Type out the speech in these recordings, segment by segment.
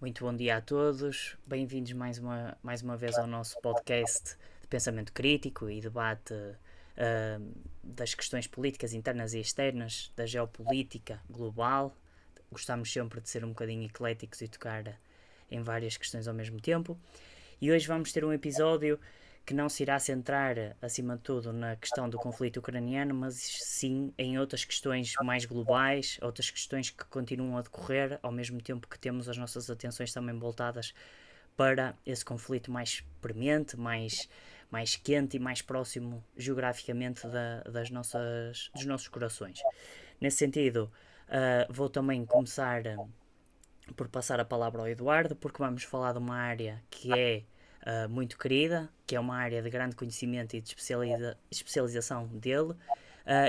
Muito bom dia a todos, bem-vindos mais uma vez ao nosso podcast de pensamento crítico e debate das questões políticas internas e externas, da geopolítica global. Gostamos sempre de ser um bocadinho ecléticos e tocar em várias questões ao mesmo tempo. E hoje vamos ter um episódio que não se irá centrar, acima de tudo, na questão do conflito ucraniano, mas sim em outras questões mais globais, outras questões que continuam a decorrer, ao mesmo tempo que temos as nossas atenções também voltadas para esse conflito mais premente, mais quente e mais próximo geograficamente dos nossos corações. Nesse sentido, vou também começar por passar a palavra ao Eduardo, porque vamos falar de uma área que é muito querida, que é uma área de grande conhecimento e de especialização dele,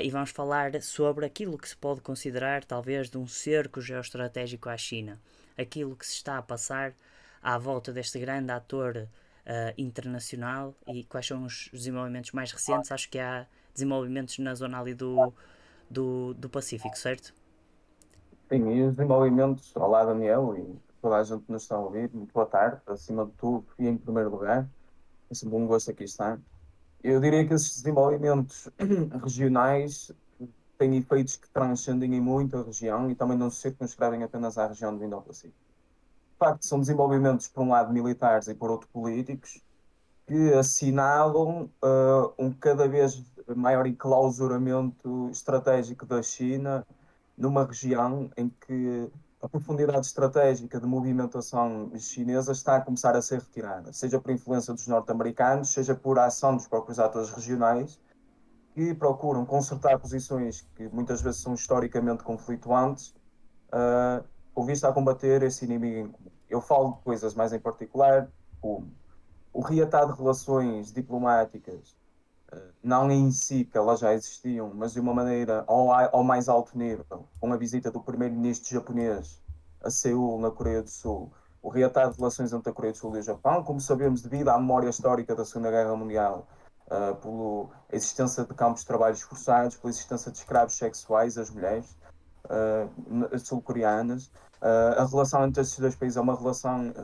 e vamos falar sobre aquilo que se pode considerar talvez de um cerco geoestratégico à China, aquilo que se está a passar à volta deste grande ator internacional e quais são os desenvolvimentos mais recentes. Acho que há desenvolvimentos na zona ali do Pacífico, certo? Sim, e os desenvolvimentos, olá Daniel e toda a gente que nos está a ouvir, muito boa tarde, acima de tudo e em primeiro lugar, é sempre um gosto aqui estar. Eu diria que esses desenvolvimentos regionais têm efeitos que transcendem em muito a região e também não se circunscrevem apenas à região do Indo-Pacífico. De facto, são desenvolvimentos, por um lado, militares e por outro, políticos, que assinalam um cada vez maior enclausuramento estratégico da China numa região em que a profundidade estratégica de movimentação chinesa está a começar a ser retirada, seja por influência dos norte-americanos, seja por ação dos próprios atores regionais, que procuram consertar posições que muitas vezes são historicamente conflituantes, uh, com vista a combater esse inimigo em comum. Eu falo de coisas mais em particular, como o reatar de relações diplomáticas, não em si, que elas já existiam, mas de uma maneira ao mais alto nível, com a visita do primeiro-ministro japonês a Seul, na Coreia do Sul, o reatar de relações entre a Coreia do Sul e o Japão, como sabemos, devido à memória histórica da Segunda Guerra Mundial, pela existência de campos de trabalhos forçados, pela existência de escravos sexuais, as mulheres sul-coreanas. A relação entre esses dois países é uma relação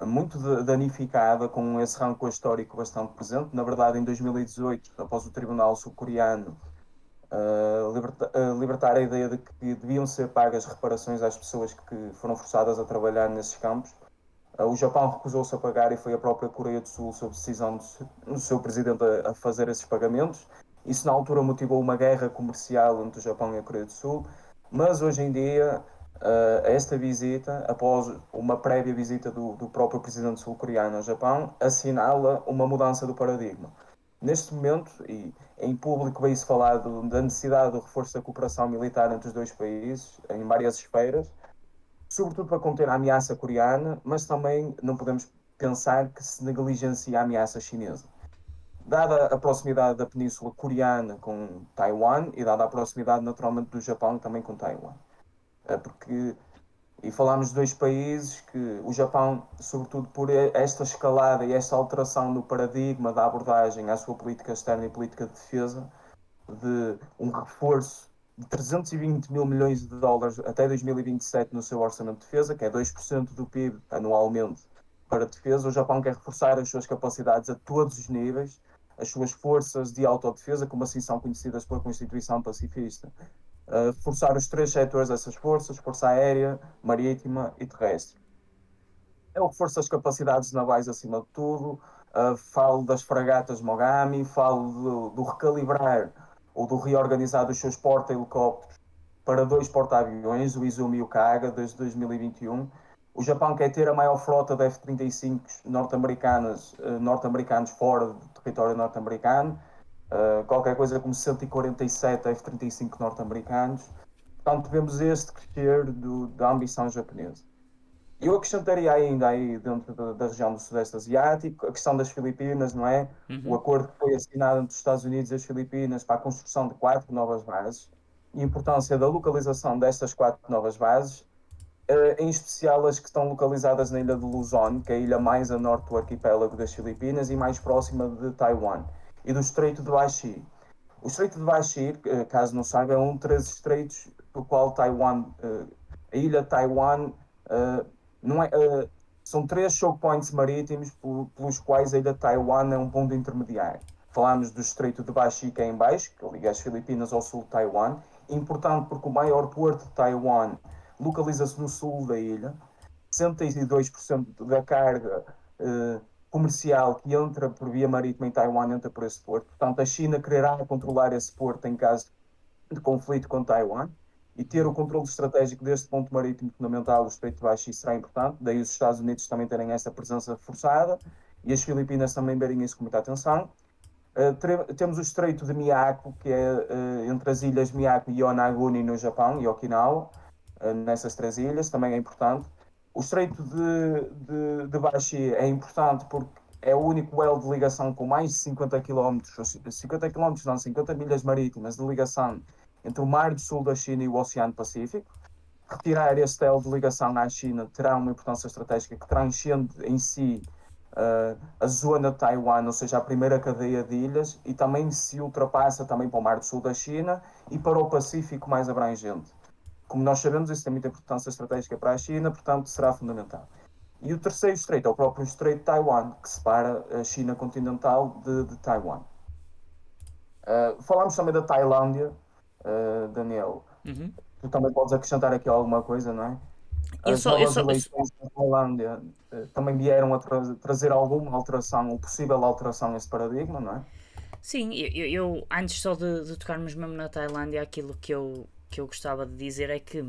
muito danificada, com esse rancor histórico bastante presente. Na verdade, em 2018, após o Tribunal sul-coreano libertar a ideia de que deviam ser pagas reparações às pessoas que foram forçadas a trabalhar nesses campos, o Japão recusou-se a pagar e foi a própria Coreia do Sul, sob decisão do seu presidente, a fazer esses pagamentos. Isso, na altura, motivou uma guerra comercial entre o Japão e a Coreia do Sul, mas hoje em dia, esta visita, após uma prévia visita do próprio presidente sul-coreano ao Japão, assinala uma mudança do paradigma. Neste momento, e em público veio-se falado da necessidade do reforço da cooperação militar entre os dois países, em várias esferas, sobretudo para conter a ameaça coreana, mas também não podemos pensar que se negligencia a ameaça chinesa. Dada a proximidade da Península Coreana com Taiwan e dada a proximidade naturalmente do Japão também com Taiwan. Porque, e falámos de dois países que o Japão, sobretudo por esta escalada e esta alteração no paradigma da abordagem à sua política externa e política de defesa, de um reforço de 320 mil milhões de dólares até 2027 no seu orçamento de defesa, que é 2% do PIB anualmente para a defesa. O Japão quer reforçar as suas capacidades a todos os níveis, as suas forças de autodefesa, como assim são conhecidas pela Constituição Pacifista. Reforçar os três setores dessas forças, força aérea, marítima e terrestre. É o reforço das capacidades navais acima de tudo. Falo das fragatas Mogami, falo do recalibrar ou do reorganizar dos seus porta-helicópteros para dois porta-aviões, o Izumi e o Kaga, desde 2021. O Japão quer ter a maior frota de F-35 norte-americanos fora do território norte-americano, qualquer coisa como 147 F-35 norte-americanos. Portanto, vemos este crescer da ambição japonesa. Eu acrescentaria ainda aí dentro da região do Sudeste Asiático a questão das Filipinas, não é? O Uhum. acordo que foi assinado entre os Estados Unidos e as Filipinas para a construção de quatro novas bases e a importância da localização destas quatro novas bases, em especial as que estão localizadas na ilha de Luzon, que é a ilha mais a norte do arquipélago das Filipinas e mais próxima de Taiwan, e do Estreito de Bashir. O Estreito de Bashir, caso não saiba, é um dos três estreitos pelo qual Taiwan, a ilha de Taiwan, Não é, são três choke points marítimos pelos quais a ilha de Taiwan é um ponto intermediário. Falámos do Estreito de Baixi, que é em baixo, que liga as Filipinas ao sul de Taiwan. Importante porque o maior porto de Taiwan localiza-se no sul da ilha. 62% da carga comercial que entra por via marítima em Taiwan entra por esse porto. Portanto, a China quererá controlar esse porto em caso de conflito com Taiwan. E ter o controle estratégico deste ponto marítimo fundamental, o Estreito de Baixi, será importante. Daí os Estados Unidos também terem essa presença forçada e as Filipinas também verem isso com muita atenção. Temos o Estreito de Miyako, que é entre as ilhas Miyako e Yonaguni no Japão, e Okinawa, nessas três ilhas, também é importante. O Estreito de Baixi é importante porque é o único elo de ligação com mais de 50 km, 50 km não, 50 milhas marítimas de ligação entre o Mar do Sul da China e o Oceano Pacífico. Retirar este elo de ligação à China terá uma importância estratégica que transcende em si a zona de Taiwan, ou seja, a primeira cadeia de ilhas, e também se ultrapassa também para o Mar do Sul da China e para o Pacífico mais abrangente. Como nós sabemos, isso tem muita importância estratégica para a China, portanto será fundamental. E o terceiro estreito é o próprio Estreito de Taiwan, que separa a China continental de Taiwan. Falámos também da Tailândia, Daniel. Uhum. Tu também podes acrescentar aqui alguma coisa, não é? Eu As só, eu novas só, eu eleições na Tailândia também vieram a trazer alguma alteração, ou possível alteração nesse paradigma, não é? Sim, eu antes só de tocarmos mesmo na Tailândia, aquilo que eu gostava de dizer é que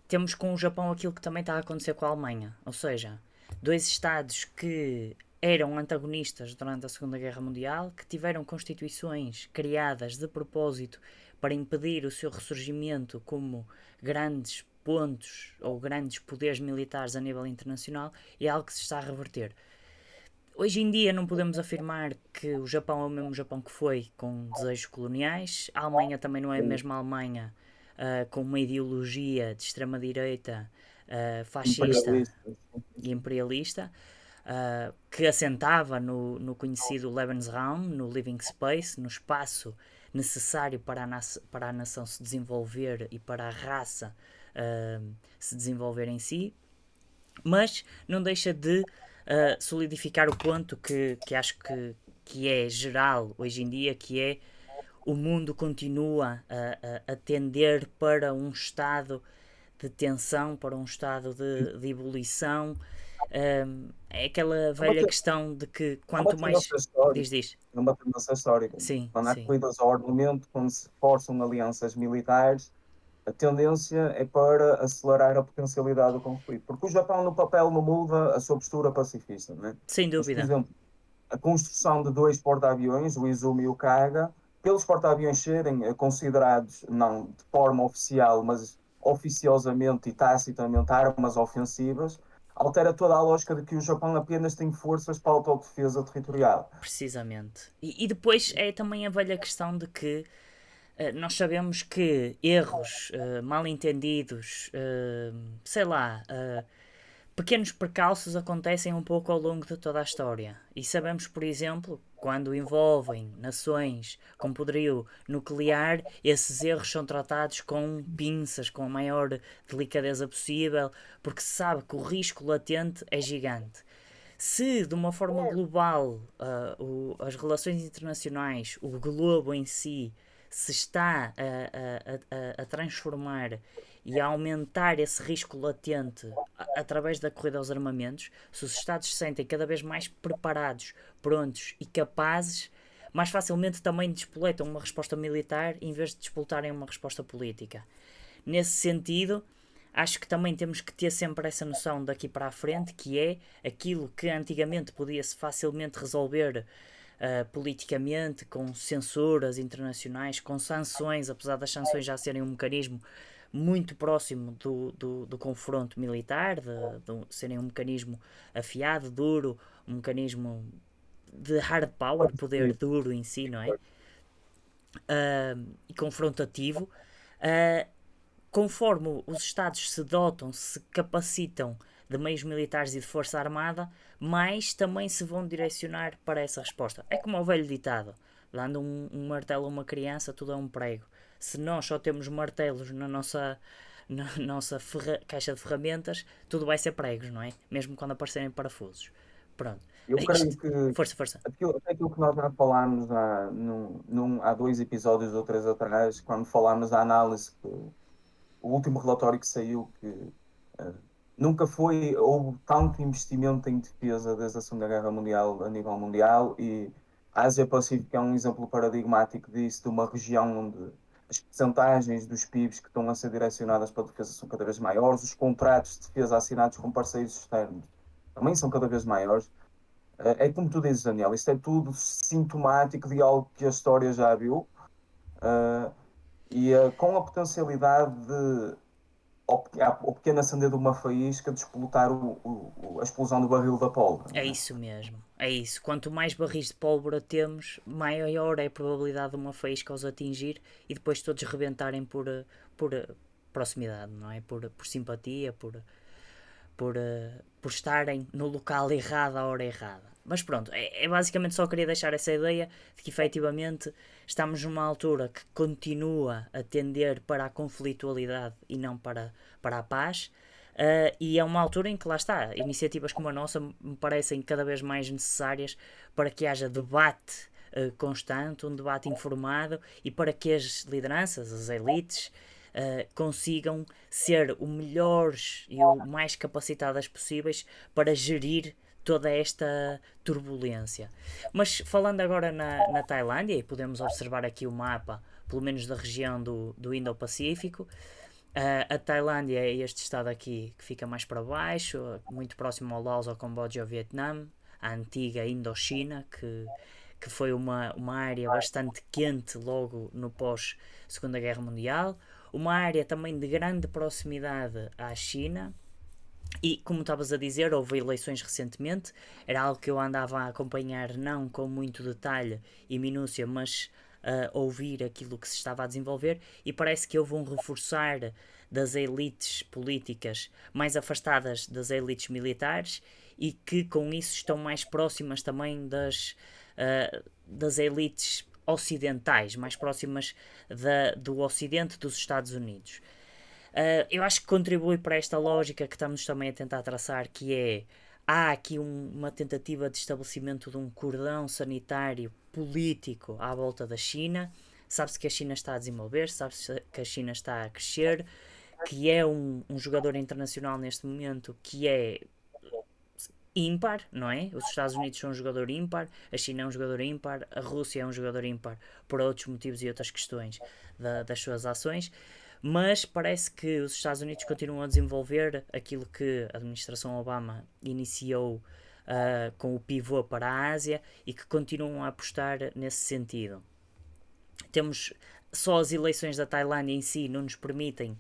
temos com o Japão aquilo que também está a acontecer com a Alemanha. Ou seja, dois Estados que eram antagonistas durante a Segunda Guerra Mundial, que tiveram constituições criadas de propósito para impedir o seu ressurgimento como grandes pontos ou grandes poderes militares a nível internacional, é algo que se está a reverter. Hoje em dia não podemos afirmar que o Japão é o mesmo Japão que foi, com desejos coloniais. A Alemanha também não é a mesma Alemanha, com uma ideologia de extrema-direita, fascista Imperialista. e imperialista, que assentava no conhecido Lebensraum, no living space, no espaço necessário para a nação se desenvolver e para a raça se desenvolver em si, mas não deixa de solidificar o ponto que acho que é geral hoje em dia, que é o mundo continua a tender para um estado de tensão, para um estado de ebulição. É aquela É uma, velha questão de que é uma quanto mais. tendência histórica. Diz. É uma tendência histórica. Sim, Quando há sim. corridas ao armamento, quando se forçam alianças militares, a tendência é para acelerar a potencialidade do conflito. Porque o Japão, no papel, não muda a sua postura pacifista, não é? Sem Mas, por dúvida. exemplo, a construção de dois porta-aviões, o Izumi e o Kaga, pelos porta-aviões serem considerados, não de forma oficial, mas oficiosamente e tacitamente armas ofensivas, altera toda a lógica de que o Japão apenas tem forças para a autodefesa territorial. Precisamente. E depois é também a velha questão de que nós sabemos que erros, mal entendidos, sei lá, pequenos percalços acontecem um pouco ao longo de toda a história. E sabemos, por exemplo, quando envolvem nações com poderio nuclear, esses erros são tratados com pinças, com a maior delicadeza possível, porque se sabe que o risco latente é gigante. Se de uma forma global as relações internacionais, o globo em si, se está a transformar e a aumentar esse risco latente através da corrida aos armamentos, se os Estados se sentem cada vez mais preparados, prontos e capazes, mais facilmente também despoletam uma resposta militar em vez de despoltarem uma resposta política. Nesse sentido, acho que também temos que ter sempre essa noção daqui para a frente, que é aquilo que antigamente podia-se facilmente resolver politicamente, com censuras internacionais, com sanções, apesar das sanções já serem um mecanismo muito próximo do confronto militar, de serem um mecanismo afiado, duro, um mecanismo de hard power, poder duro em si, não é? E confrontativo. Conforme os Estados se dotam, se capacitam de meios militares e de força armada, mais também se vão direcionar para essa resposta. É como o velho ditado: dando um martelo a uma criança, tudo é um prego. Se nós só temos martelos na nossa caixa de ferramentas, tudo vai ser pregos, não é? Mesmo quando aparecerem parafusos. Pronto. Eu creio Isto, que força, força. aquilo que nós já falámos há 2 episódios ou 3 atrás, quando falámos da análise, o último relatório que saiu, que eh, nunca houve tanto investimento em defesa desde a Segunda Guerra Mundial a nível mundial, e a Ásia-Pacífico é um exemplo paradigmático disso, de uma região onde as percentagens dos PIBs que estão a ser direcionadas para a defesa são cada vez maiores, os contratos de defesa assinados com parceiros externos também são cada vez maiores. É como tu dizes, Daniel, isto é tudo sintomático de algo que a história já viu, uh, com a potencialidade de, ao pequeno acender de uma faísca, de explotar a explosão do barril da pólvora. É Não é? isso mesmo, é isso. Quanto mais barris de pólvora temos, maior é a probabilidade de uma faísca os atingir e depois todos rebentarem por proximidade, não é? Por simpatia, por estarem no local errado à hora errada. Mas pronto, basicamente só queria deixar essa ideia de que efetivamente estamos numa altura que continua a tender para a conflitualidade e não para a paz. E é uma altura em que, lá está, iniciativas como a nossa me parecem cada vez mais necessárias para que haja debate constante, um debate informado e para que as lideranças, as elites, consigam ser o melhores e o mais capacitadas possíveis para gerir toda esta turbulência. Mas falando agora na Tailândia, e podemos observar aqui o mapa, pelo menos da região do Indo-Pacífico, a Tailândia é este estado aqui que fica mais para baixo, muito próximo ao Laos, ao Camboja e ao Vietnã, a antiga Indochina, que foi uma área bastante quente logo no pós-Segunda Guerra Mundial, uma área também de grande proximidade à China. E como estavas a dizer, houve eleições recentemente, era algo que eu andava a acompanhar não com muito detalhe e minúcia, mas ouvir aquilo que se estava a desenvolver, e parece que houve um reforçar das elites políticas mais afastadas das elites militares e que com isso estão mais próximas também das elites ocidentais, mais próximas do Ocidente dos Estados Unidos. Eu acho que contribui para esta lógica que estamos também a tentar traçar, que é há aqui uma tentativa de estabelecimento de um cordão sanitário político à volta da China. Sabe-se que a China está a desenvolver, sabe-se que a China está a crescer, que é um jogador internacional neste momento que é ímpar, não é? Os Estados Unidos são um jogador ímpar, a China é um jogador ímpar, a Rússia é um jogador ímpar por outros motivos e outras questões das suas ações, mas parece que os Estados Unidos continuam a desenvolver aquilo que a administração Obama iniciou com o pivô para a Ásia e que continuam a apostar nesse sentido. Temos só as eleições da Tailândia em si não nos permitem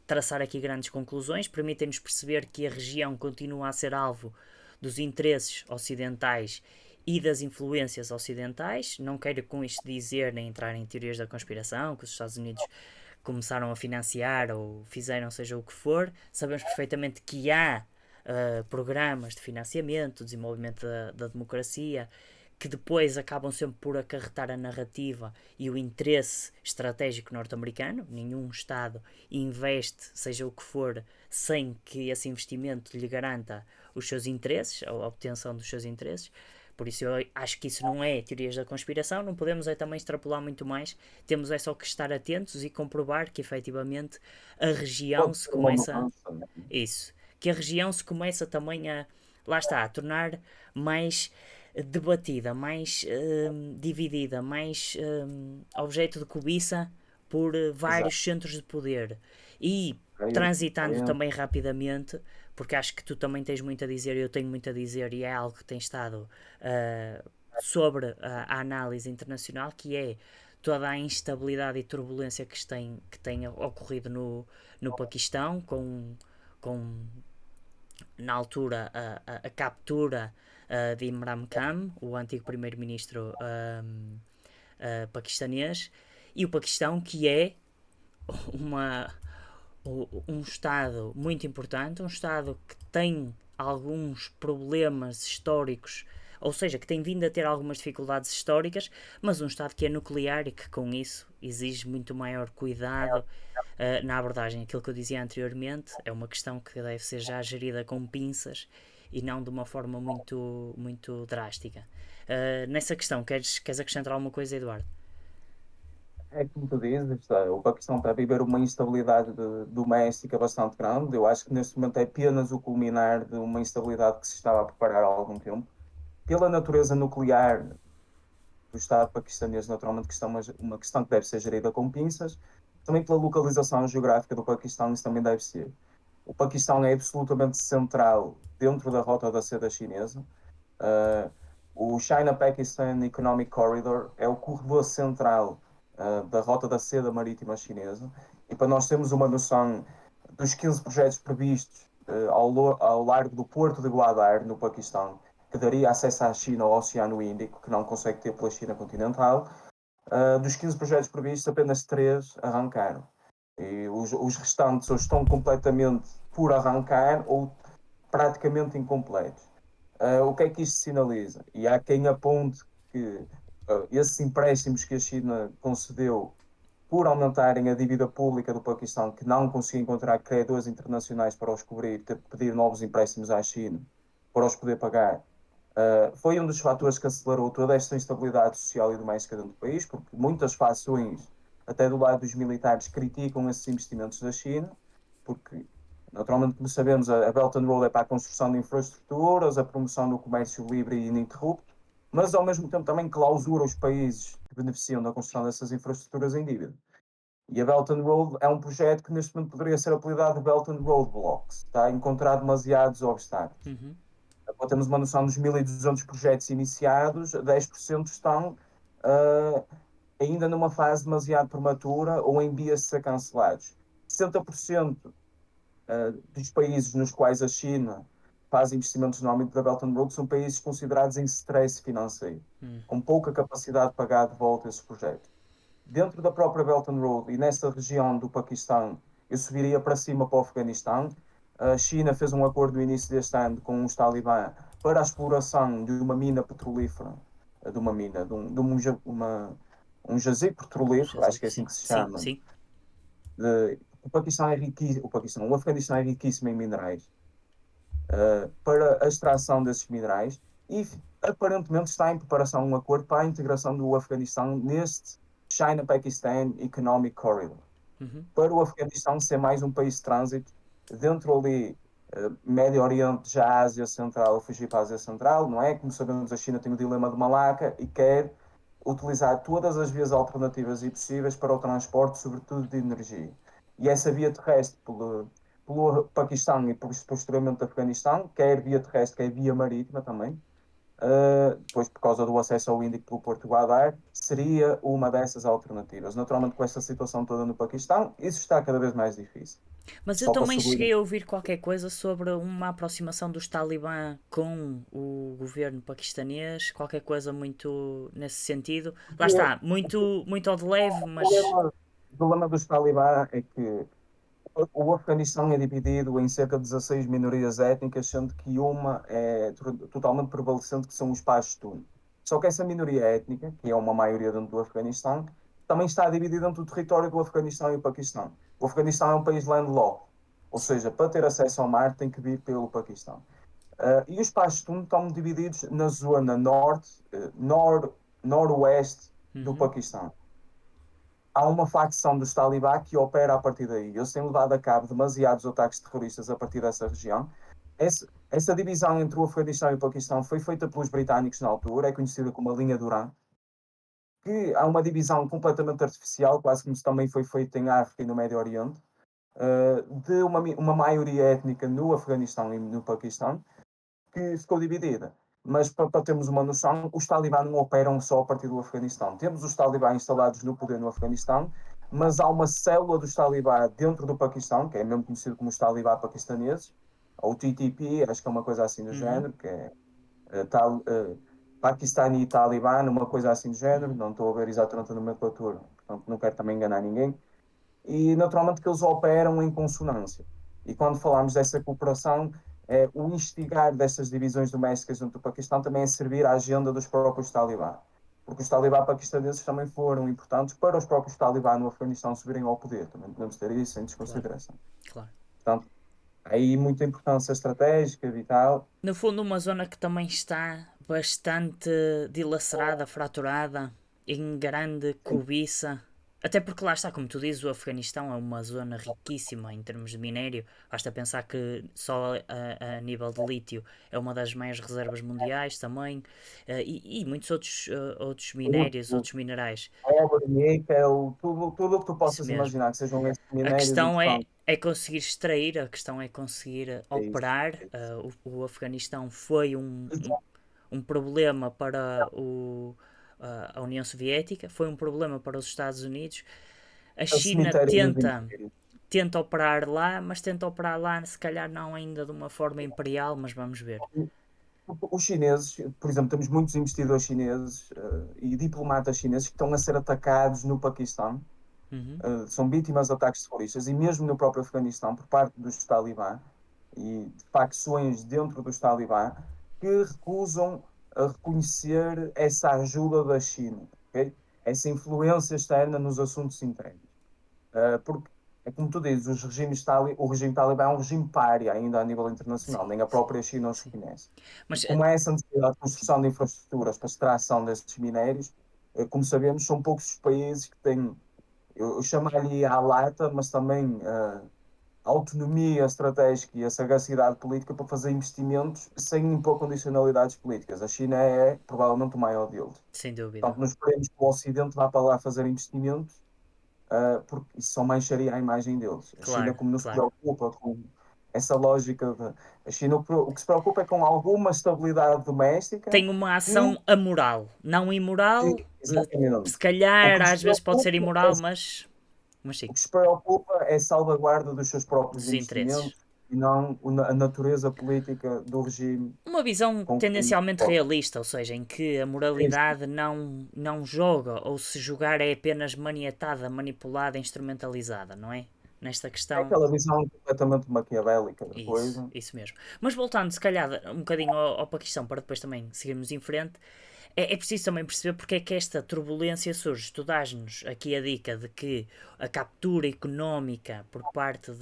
traçar aqui grandes conclusões, permitem-nos perceber que a região continua a ser alvo dos interesses ocidentais e das influências ocidentais. Não quero com isto dizer nem entrar em teorias da conspiração, que os Estados Unidos começaram a financiar ou fizeram seja o que for. Sabemos perfeitamente que há programas de financiamento, desenvolvimento da democracia, que depois acabam sempre por acarretar a narrativa e o interesse estratégico norte-americano. Nenhum Estado investe, seja o que for, sem que esse investimento lhe garanta os seus interesses, ou a obtenção dos seus interesses. Por isso eu acho que isso não é teorias da conspiração, não podemos também extrapolar muito mais, temos só que estar atentos e comprovar que efetivamente a região se começa... Isso, que a região se começa também lá está, a tornar mais debatida, mais dividida, mais objeto de cobiça por vários centros de poder e transitando também rapidamente, porque acho que tu também tens muito a dizer e eu tenho muito a dizer e é algo que tem estado sobre a análise internacional, que é toda a instabilidade e turbulência que tem ocorrido no Paquistão com na altura a captura de Imran Khan, o antigo primeiro-ministro paquistanês, e o Paquistão, que é uma, um Estado muito importante, um Estado que tem alguns problemas históricos ou seja, que tem vindo a ter algumas dificuldades históricas, mas um Estado que é nuclear e que com isso exige muito maior cuidado na abordagem. Aquilo que eu dizia anteriormente é uma questão que deve ser já gerida com pinças e não de uma forma muito drástica. Nessa questão, queres acrescentar alguma coisa, Eduardo? É como tu dizes, o Paquistão está a viver uma instabilidade doméstica bastante grande. Eu acho que neste momento é apenas o culminar de uma instabilidade que se estava a preparar há algum tempo. Pela natureza nuclear do Estado paquistanês, naturalmente, que uma questão que deve ser gerida com pinças. Também pela localização geográfica do Paquistão, isso também deve ser. O Paquistão é absolutamente central dentro da rota da seda chinesa. Uh, o China-Pakistan Economic Corridor é o corredor central da rota da seda marítima chinesa. E para nós termos uma noção dos 15 projetos previstos ao largo do porto de Gwadar, no Paquistão, que daria acesso à China ao Oceano Índico, que não consegue ter pela China continental, dos 15 projetos previstos, apenas 3 arrancaram. E os restantes ou estão completamente por arrancar ou praticamente incompletos. O que é que isto sinaliza? E há quem aponte que esses empréstimos que a China concedeu por aumentarem a dívida pública do Paquistão, que não conseguia encontrar credores internacionais para os cobrir, ter que pedir novos empréstimos à China para os poder pagar, foi um dos fatores que acelerou toda esta instabilidade social e doméstica dentro do país, porque muitas fações, até do lado dos militares, criticam esses investimentos da China, porque, naturalmente, como sabemos, a Belt and Road é para a construção de infraestruturas, a promoção do comércio livre e ininterrupto, mas, ao mesmo tempo, também clausura os países que beneficiam da construção dessas infraestruturas em dívida. E a Belt and Road é um projeto que, neste momento, poderia ser apelidado de Belt and Road Blocks. Está a encontrar demasiados obstáculos. Uhum. Para termos uma noção dos 1.200 projetos iniciados, 10% estão ainda numa fase demasiado prematura ou em vias de ser cancelados. 60% dos países nos quais a China faz investimentos no âmbito da Belt and Road são países considerados em stress financeiro, com pouca capacidade de pagar de volta esses projetos. Dentro da própria Belt and Road e nessa região do Paquistão, eu subiria para cima para o Afeganistão. A China fez um acordo no início deste ano com os talibã para a exploração de uma mina petrolífera, de uma mina, um jazigo petrolífero, acho que é assim Sim, que se sim, chama. sim. O Afeganistão é riquíssimo em minerais, para a extração desses minerais e aparentemente está em preparação um acordo para a integração do Afeganistão neste China-Pakistan Economic Corridor, Uhum. para o Afeganistão ser mais um país de trânsito dentro ali, Médio Oriente, já Ásia Central, fugir para a Ásia Central, não é? Como sabemos, a China tem o dilema de Malaca e quer utilizar todas as vias alternativas e possíveis para o transporte, sobretudo de energia. E essa via terrestre pelo Paquistão e posteriormente Afeganistão, quer via terrestre, quer via marítima também, depois por causa do acesso ao Índico pelo Porto Guadar, seria uma dessas alternativas. Naturalmente, com esta situação toda no Paquistão, isso está cada vez mais difícil. Mas eu Só para também sublinhar. cheguei a ouvir qualquer coisa sobre uma aproximação dos Talibã com o governo paquistanês, qualquer coisa muito nesse sentido. Lá está, muito ao de leve, mas. O problema dos talibã é que o Afeganistão é dividido em cerca de 16 minorias étnicas, sendo que uma é totalmente prevalecente, que são os Pashtun. Só que essa minoria étnica, que é uma maioria dentro do Afeganistão, também está dividida entre o território do Afeganistão e o Paquistão. O Afeganistão é um país landlocked, ou Sim. seja, para ter acesso ao mar tem que vir pelo Paquistão. E os Pashtun estão divididos na zona norte, noroeste do Uhum. Paquistão. Há uma facção dos talibã que opera a partir daí. Eles têm levado a cabo demasiados ataques terroristas a partir dessa região. Essa divisão entre o Afeganistão e o Paquistão foi feita pelos britânicos na altura, é conhecida como a linha Duran, que há uma divisão completamente artificial, quase como se também foi feita em África e no Médio Oriente, de uma maioria étnica no Afeganistão e no Paquistão, que ficou dividida. Mas para termos uma noção, os talibã não operam só a partir do Afeganistão. Temos os talibã instalados no poder no Afeganistão, mas há uma célula dos talibã dentro do Paquistão, que é mesmo conhecido como os talibã paquistaneses, ou TTP, acho que é uma coisa assim do Uhum. género, que é Pakistani e Talibã, uma coisa assim do género, Uhum. não estou a ver exatamente a nomenclatura, portanto não quero também enganar ninguém. E naturalmente que eles operam em consonância. E quando falamos dessa cooperação, o instigar destas divisões domésticas dentro do Paquistão também é servir à agenda dos próprios talibã. Porque os talibã paquistaneses também foram importantes para os próprios talibã no Afeganistão subirem ao poder. Também podemos ter isso em Claro, desconsideração. claro. Portanto, há aí muita importância estratégica e tal. No fundo, uma zona que também está bastante dilacerada, fraturada, em grande Sim, cobiça. Até porque lá está, como tu dizes, o Afeganistão é uma zona riquíssima em termos de minério. Basta pensar que só a nível de lítio é uma das maiores reservas mundiais também. E muitos outros minérios, tudo, outros minerais. cobre, níquel, tudo o que tu Isso possas mesmo. imaginar que sejam esses A minérios questão importantes. é conseguir extrair, a questão é conseguir É isso. operar. É isso. O Afeganistão foi um problema para a União Soviética, foi um problema para os Estados Unidos. A É o China cemitério dos impérios. tenta operar lá, mas tenta operar lá, se calhar não ainda de uma forma imperial, mas vamos ver. Os chineses, por exemplo, temos muitos investidores chineses e diplomatas chineses que estão a ser atacados no Paquistão, Uhum. são vítimas de ataques terroristas e mesmo no próprio Afeganistão por parte dos talibã e de facções dentro dos talibã que recusam a reconhecer essa ajuda da China, ok? Essa influência externa nos assuntos internos. Porque é como tu dizes, o regime talibã é um regime pária ainda a nível internacional, Sim, nem a sim, própria China os sim. reconhece. E Mas como há essa necessidade de construção de infraestruturas para extração desses minérios, como sabemos, são poucos os países que têm, eu chamo-lhe à lata, mas também a autonomia estratégica e a sagacidade política para fazer investimentos sem impor condicionalidades políticas. A China é provavelmente o maior deles. sem dúvida. Portanto, nós esperemos que o Ocidente vá para lá fazer investimentos porque isso só mancharia a imagem deles. A China, Claro, como não se claro. preocupa com essa lógica de. A China, o que se preocupa é com alguma estabilidade doméstica Tem uma que. ação amoral, não Sim, imoral. Se exatamente. O calhar que lhes às vezes pode ser preocupa imoral, mas sim, o que se preocupa é a salvaguarda dos seus próprios dos interesses. investimentos e não a natureza política do regime Uma visão com que. tendencialmente realista, ou seja, em que a Sim, sim. moralidade não joga, ou se jogar é apenas maniatada, manipulada, instrumentalizada, não é? Nesta É questão, aquela visão completamente maquiavélica da coisa. isso mesmo. Mas voltando, se calhar, um bocadinho ao Paquistão, para depois também seguirmos em frente, é preciso também perceber porque é que esta turbulência surge. Tu dás-nos aqui a dica de que a captura económica por parte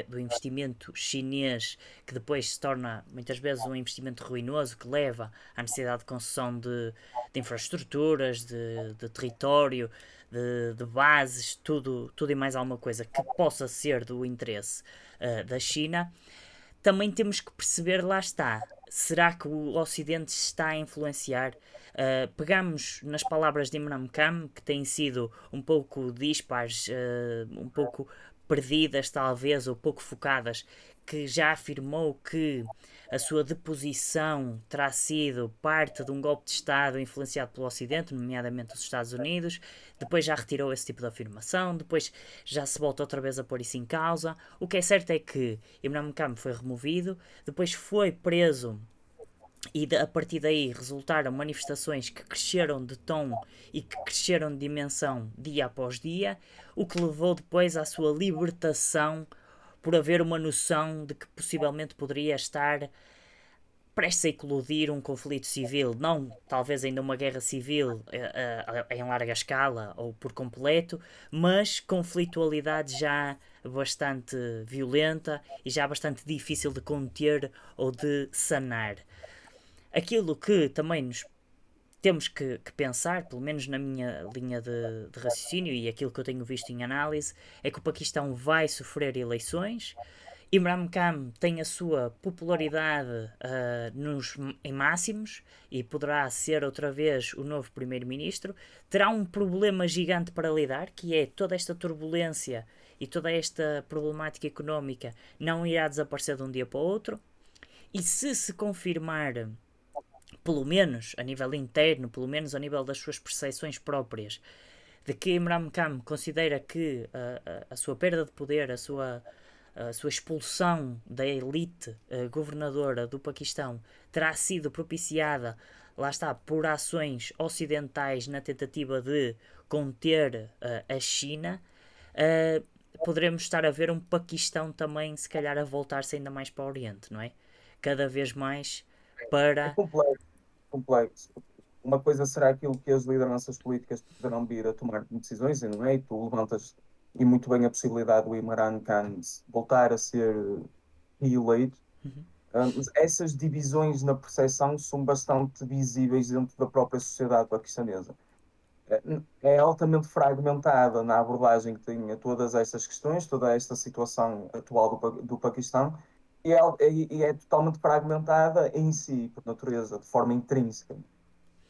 do investimento chinês, que depois se torna muitas vezes um investimento ruinoso, que leva à necessidade de concessão de infraestruturas, de território, de bases, tudo e mais alguma coisa que possa ser do interesse da China, também temos que perceber, lá está, será que o Ocidente está a influenciar? Pegamos nas palavras de Imran Khan, que têm sido um pouco dispares, um pouco perdidas talvez, ou pouco focadas, que já afirmou que a sua deposição terá sido parte de um golpe de Estado influenciado pelo Ocidente, nomeadamente os Estados Unidos. Depois já retirou esse tipo de afirmação, depois já se volta outra vez a pôr isso em causa. O que é certo é que Imran Khan foi removido, depois foi preso e a partir daí resultaram manifestações que cresceram de tom e que cresceram de dimensão dia após dia, o que levou depois à sua libertação por haver uma noção de que possivelmente poderia estar prestes a eclodir um conflito civil, não talvez ainda uma guerra civil em larga escala ou por completo, mas conflitualidade já bastante violenta e já bastante difícil de conter ou de sanar. Aquilo que também nos temos que pensar, pelo menos na minha linha de raciocínio e aquilo que eu tenho visto em análise, é que o Paquistão vai sofrer eleições. Imran Khan tem a sua popularidade em máximos e poderá ser outra vez o novo primeiro-ministro. Terá um problema gigante para lidar, que é toda esta turbulência e toda esta problemática económica não irá desaparecer de um dia para o outro. E se confirmar, pelo menos a nível interno, pelo menos a nível das suas percepções próprias, de que Imran Khan considera que a sua perda de poder, a sua expulsão da elite governadora do Paquistão terá sido propiciada, lá está, por ações ocidentais na tentativa de conter a China, poderemos estar a ver um Paquistão também, se calhar, a voltar-se ainda mais para o Oriente, não é? cada vez mais É para. complexo, complexo. Uma coisa será aquilo que as lideranças políticas poderão vir a tomar como decisões, e não é? E tu levantas e muito bem a possibilidade do Imran Khan voltar a ser reeleito. Mas essas divisões na percepção são bastante visíveis dentro da própria sociedade paquistanesa. É altamente fragmentada na abordagem que tem a todas estas questões, toda esta situação atual do Paquistão, e é totalmente fragmentada em si, por natureza, de forma intrínseca,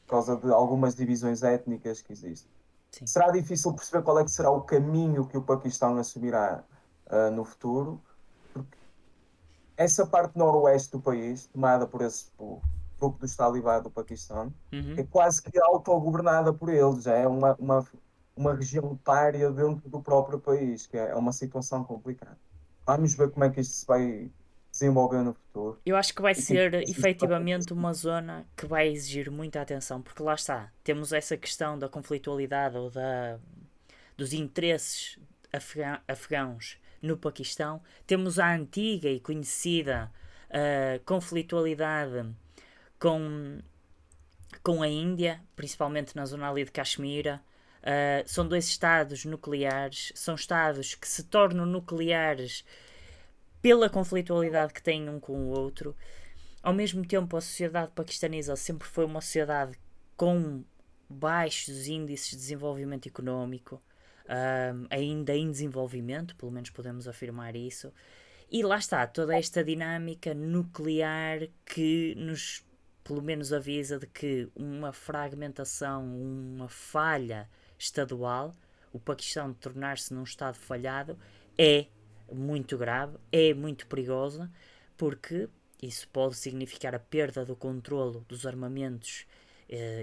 por causa de algumas divisões étnicas que existem. Sim. Será difícil perceber qual é que será o caminho que o Paquistão assumirá no futuro, porque essa parte noroeste do país, tomada por esse grupo dos Talibã do Paquistão, Uhum. é quase que autogovernada por eles, já é uma região pária dentro do próprio país, que é uma situação complicada. Vamos ver como é que isto se vai desenvolver no futuro. Eu acho que vai E ser consequências para efetivamente uma zona que vai exigir muita atenção, porque lá está, temos essa questão da conflitualidade ou dos interesses afegãos no Paquistão, temos a antiga e conhecida conflitualidade com, com a Índia, principalmente na zona ali de Caxemira. São dois estados nucleares, são estados que se tornam nucleares pela conflitualidade que têm um com o outro. Ao mesmo tempo, a sociedade paquistanesa sempre foi uma sociedade com baixos índices de desenvolvimento económico, ainda em desenvolvimento, pelo menos podemos afirmar isso. E lá está, toda esta dinâmica nuclear que nos, pelo menos, avisa de que uma fragmentação, uma falha estadual, o Paquistão tornar-se num Estado falhado, é muito grave, é muito perigosa, porque isso pode significar a perda do controlo dos armamentos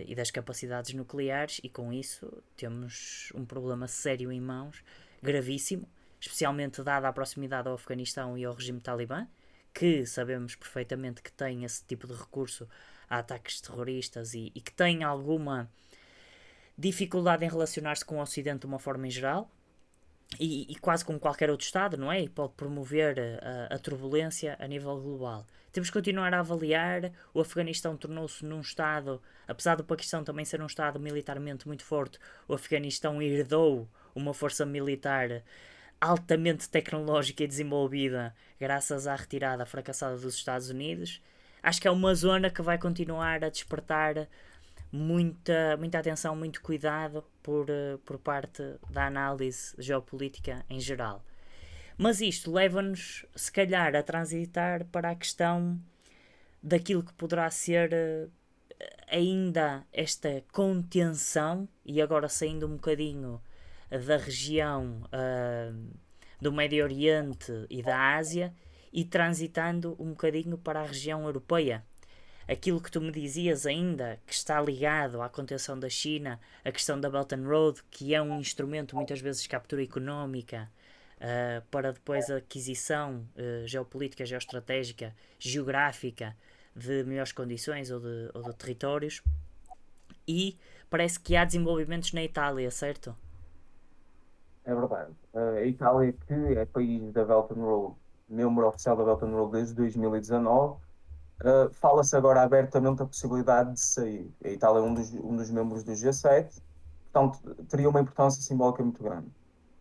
e das capacidades nucleares, e com isso temos um problema sério em mãos, gravíssimo, especialmente dada a proximidade ao Afeganistão e ao regime talibã, que sabemos perfeitamente que tem esse tipo de recurso a ataques terroristas e que tem alguma dificuldade em relacionar-se com o Ocidente de uma forma em geral, e quase como qualquer outro Estado, não é? E pode promover a turbulência a nível global. Temos que continuar a avaliar. O Afeganistão tornou-se num Estado, apesar do Paquistão também ser um Estado militarmente muito forte, o Afeganistão herdou uma força militar altamente tecnológica e desenvolvida graças à retirada fracassada dos Estados Unidos. Acho que é uma zona que vai continuar a despertar muita atenção, muito cuidado por parte da análise geopolítica em geral. Mas isto leva-nos, se calhar, a transitar para a questão daquilo que poderá ser ainda esta contenção, e agora saindo um bocadinho da região do Médio Oriente e da Ásia, e transitando um bocadinho para a região europeia. Aquilo que tu me dizias ainda, que está ligado à contenção da China, a questão da Belt and Road, que é um instrumento muitas vezes de captura económica para depois a aquisição geopolítica, geoestratégica, geográfica de melhores condições ou de territórios. E parece que há desenvolvimentos na Itália, certo? É verdade. A Itália, que é país da Belt and Road, membro oficial da Belt and Road desde 2019, fala-se agora abertamente a possibilidade de sair. A Itália é um dos membros do G7, portanto, teria uma importância simbólica muito grande.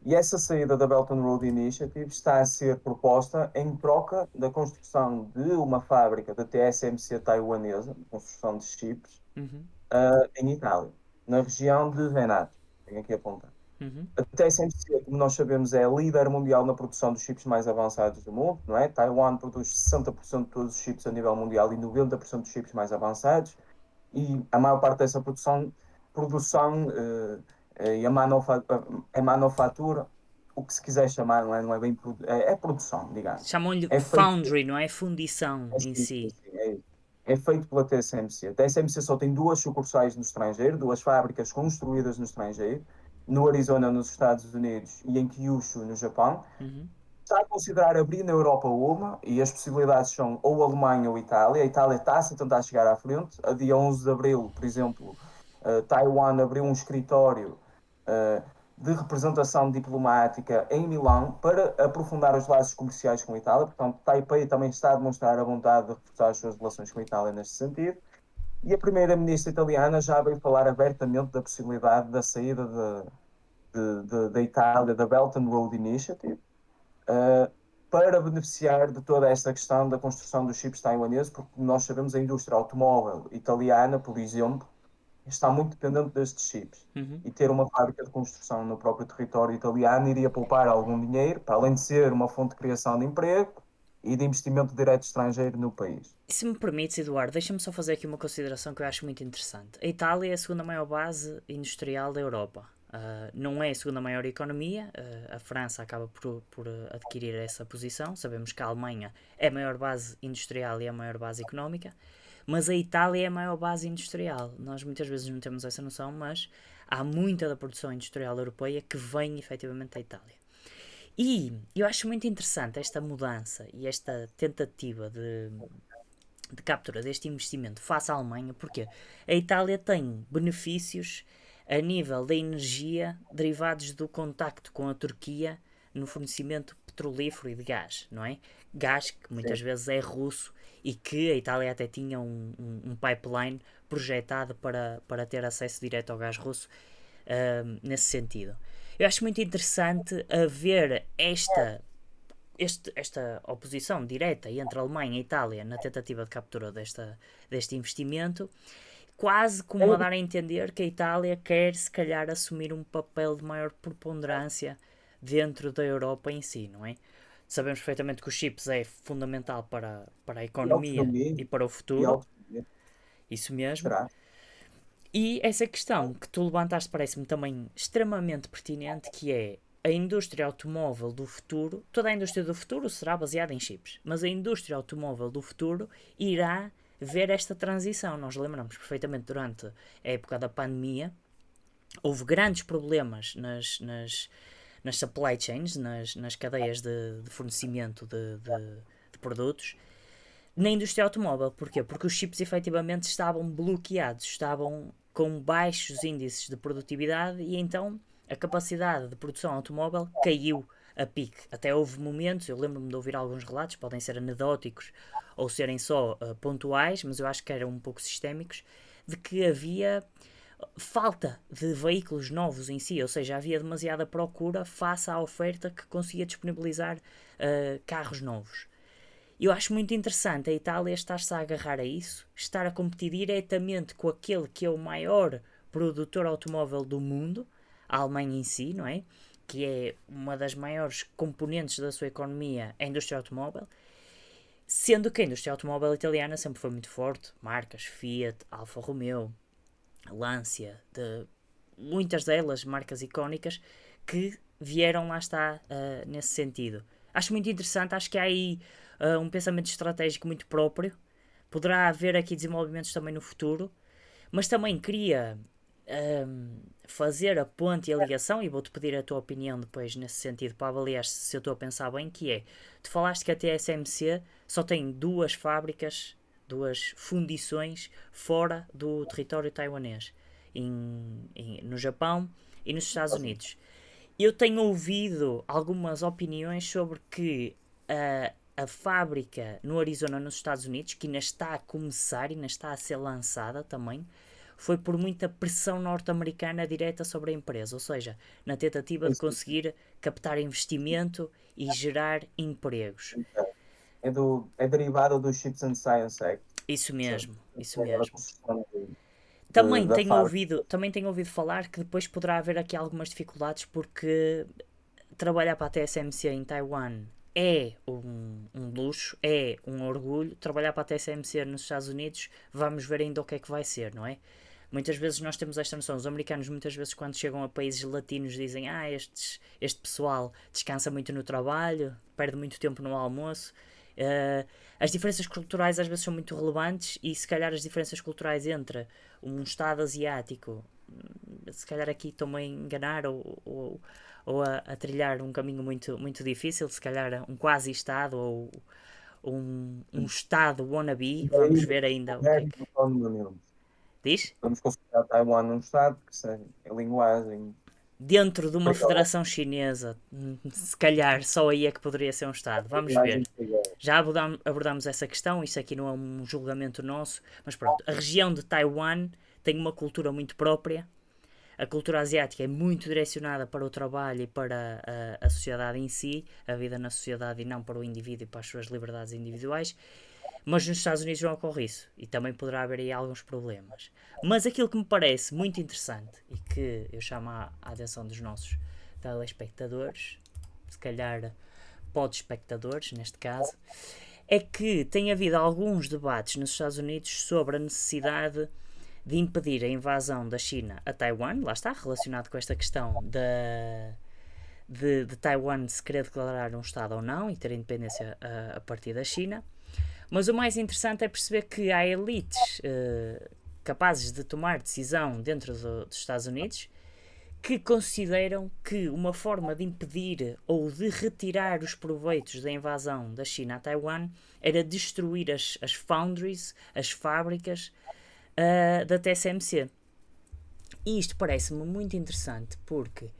E essa saída da Belt and Road Initiative está a ser proposta em troca da construção de uma fábrica da TSMC taiwanesa, de construção de chips, Uhum, em Itália, na região de Veneto. Tenho aqui apontado. uhum, A TSMC, como nós sabemos, é a líder mundial na produção dos chips mais avançados do mundo, não é? Taiwan produz 60% de todos os chips a nível mundial e 90% dos chips mais avançados, e a maior parte dessa produção e a manufatura, o que se quiser chamar, não é bem é produção, digamos. chamam-lhe É feito, foundry, não é? Fundição é, em sim, si. sim, é feito pela TSMC. A TSMC só tem duas sucursais no estrangeiro, duas fábricas construídas no estrangeiro, no Arizona, nos Estados Unidos, e em Kyushu, no Japão. Uhum. Está a considerar abrir na Europa uma, e as possibilidades são ou Alemanha ou Itália. A Itália está-se a tentar chegar à frente. A dia 11 de abril, por exemplo, Taiwan abriu um escritório de representação diplomática em Milão para aprofundar os laços comerciais com a Itália. Portanto, Taipei também está a demonstrar a vontade de reforçar as suas relações com a Itália neste sentido. E a primeira-ministra italiana já veio falar abertamente da possibilidade da saída da Itália da Belt and Road Initiative, para beneficiar de toda esta questão da construção dos chips taiwaneses, porque nós sabemos a indústria automóvel italiana, por exemplo, está muito dependente destes chips. E ter uma fábrica de construção no próprio território italiano iria poupar algum dinheiro, para além de ser uma fonte de criação de emprego e de investimento direto estrangeiro no país. Se me permites, Eduardo, deixa-me só fazer aqui uma consideração que eu acho muito interessante. A Itália é a segunda maior base industrial da Europa. Não é a segunda maior economia, a França acaba por adquirir essa posição. Sabemos que a Alemanha é a maior base industrial e a maior base económica, mas a Itália é a maior base industrial. Nós muitas vezes não temos essa noção, mas há muita da produção industrial europeia que vem efetivamente da Itália. E eu acho muito interessante esta mudança e esta tentativa de captura deste investimento face à Alemanha, porque a Itália tem benefícios a nível da energia derivados do contacto com a Turquia no fornecimento petrolífero e de gás, não é? Gás que muitas Sim. vezes é russo e que a Itália até tinha um pipeline projetado para ter acesso direto ao gás russo, nesse sentido. Eu acho muito interessante haver esta oposição direta entre a Alemanha e a Itália na tentativa de captura deste investimento, quase como a dar a entender que a Itália quer se calhar assumir um papel de maior preponderância dentro da Europa em si, não é? Sabemos perfeitamente que os chips é fundamental para a E economia autonomia, e para o e futuro, autonomia, isso mesmo. será? E essa questão que tu levantaste parece-me também extremamente pertinente, que é a indústria automóvel do futuro. Toda a indústria do futuro será baseada em chips, mas a indústria automóvel do futuro irá ver esta transição. Nós lembramos perfeitamente durante a época da pandemia, houve grandes problemas nas supply chains, nas cadeias de fornecimento de produtos, na indústria automóvel. Porquê? Porque os chips efetivamente estavam bloqueados, estavam com baixos índices de produtividade e então a capacidade de produção automóvel caiu a pique. Até houve momentos, eu lembro-me de ouvir alguns relatos, podem ser anedóticos ou serem só pontuais, mas eu acho que eram um pouco sistémicos, de que havia falta de veículos novos em si, ou seja, havia demasiada procura face à oferta que conseguia disponibilizar carros novos. Eu acho muito interessante a Itália estar-se a agarrar a isso, estar a competir diretamente com aquele que é o maior produtor automóvel do mundo, a Alemanha em si, não é? Que é uma das maiores componentes da sua economia, a indústria automóvel, sendo que a indústria automóvel italiana sempre foi muito forte, marcas Fiat, Alfa Romeo, Lancia, muitas delas marcas icónicas que vieram lá está nesse sentido. Acho muito interessante, acho que há aí um pensamento estratégico muito próprio. Poderá haver aqui desenvolvimentos também no futuro, mas também queria fazer a ponte e a ligação, e vou-te pedir a tua opinião depois nesse sentido para avaliar se eu estou a pensar bem, que é, tu falaste que a TSMC só tem duas fábricas, duas fundições fora do território taiwanês, no Japão e nos Estados Unidos. Eu tenho ouvido algumas opiniões sobre que a fábrica no Arizona, nos Estados Unidos, que ainda está a começar e ainda está a ser lançada também, foi por muita pressão norte-americana direta sobre a empresa, ou seja, na tentativa de conseguir captar investimento e gerar empregos. É derivado do Chips and Science Act, Isso mesmo, isso a mesmo. construção da fábrica. Também tenho ouvido falar que depois poderá haver aqui algumas dificuldades porque trabalhar para a TSMC em Taiwan é um luxo, é um orgulho. Trabalhar para a TSMC nos Estados Unidos, vamos ver ainda o que é que vai ser, não é? Muitas vezes nós temos esta noção, os americanos muitas vezes quando chegam a países latinos dizem este pessoal descansa muito no trabalho, perde muito tempo no almoço. As diferenças culturais às vezes são muito relevantes e se calhar as diferenças culturais entre um Estado asiático, se calhar aqui estão a enganar ou a trilhar um caminho muito difícil, se calhar um quase Estado ou um Estado wannabe, vamos ver ainda o que é que diz. Vamos considerar Taiwan um Estado, que sem a linguagem. dentro de uma Então, federação chinesa, se calhar só aí é que poderia ser um Estado. Vamos mais ver. integral. Já abordámos essa questão, isso aqui não é um julgamento nosso, mas pronto, a região de Taiwan tem uma cultura muito própria. A cultura asiática é muito direcionada para o trabalho e para a sociedade em si, a vida na sociedade e não para o indivíduo e para as suas liberdades individuais. Mas nos Estados Unidos não ocorre isso e também poderá haver aí alguns problemas. Mas aquilo que me parece muito interessante e que eu chamo a atenção dos nossos telespectadores, se calhar podespectadores neste caso, é que tem havido alguns debates nos Estados Unidos sobre a necessidade de impedir a invasão da China a Taiwan, lá está, relacionado com esta questão de Taiwan se querer declarar um Estado ou não e ter independência a partir da China. Mas o mais interessante é perceber que há elites capazes de tomar decisão dentro dos Estados Unidos que consideram que uma forma de impedir ou de retirar os proveitos da invasão da China a Taiwan era destruir as foundries, as fábricas da TSMC. E isto parece-me muito interessante porque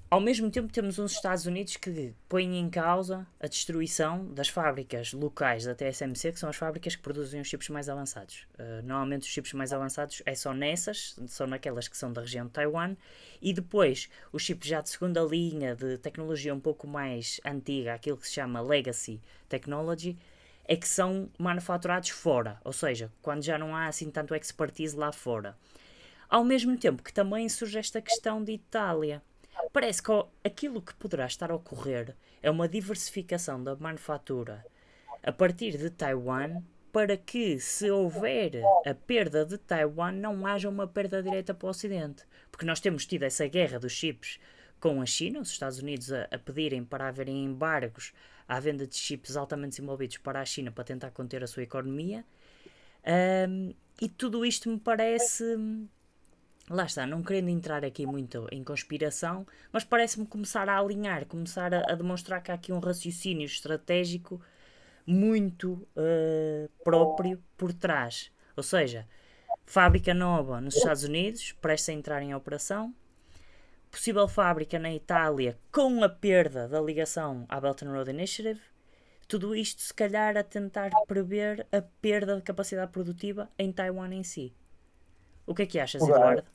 ao mesmo tempo temos uns Estados Unidos que põem em causa a destruição das fábricas locais da TSMC, que são as fábricas que produzem os chips mais avançados. Normalmente os chips mais avançados são nessas, são naquelas que são da região de Taiwan, e depois os chips já de segunda linha, de tecnologia um pouco mais antiga, aquilo que se chama Legacy Technology, é que são manufaturados fora, ou seja, quando já não há assim tanto expertise lá fora. Ao mesmo tempo que também surge esta questão de Itália. Parece que aquilo que poderá estar a ocorrer é uma diversificação da manufatura a partir de Taiwan para que, se houver a perda de Taiwan, não haja uma perda direta para o Ocidente. Porque nós temos tido essa guerra dos chips com a China, os Estados Unidos a pedirem para haverem embargos à venda de chips altamente desenvolvidos para a China para tentar conter a sua economia. E tudo isto me parece, lá está, não querendo entrar aqui muito em conspiração, mas parece-me começar a alinhar, começar a demonstrar que há aqui um raciocínio estratégico muito próprio por trás. Ou seja, fábrica nova nos Estados Unidos, prestes a entrar em operação, possível fábrica na Itália com a perda da ligação à Belt and Road Initiative, tudo isto se calhar a tentar prever a perda de capacidade produtiva em Taiwan em si. O que é que achas, Lugar, Eduardo?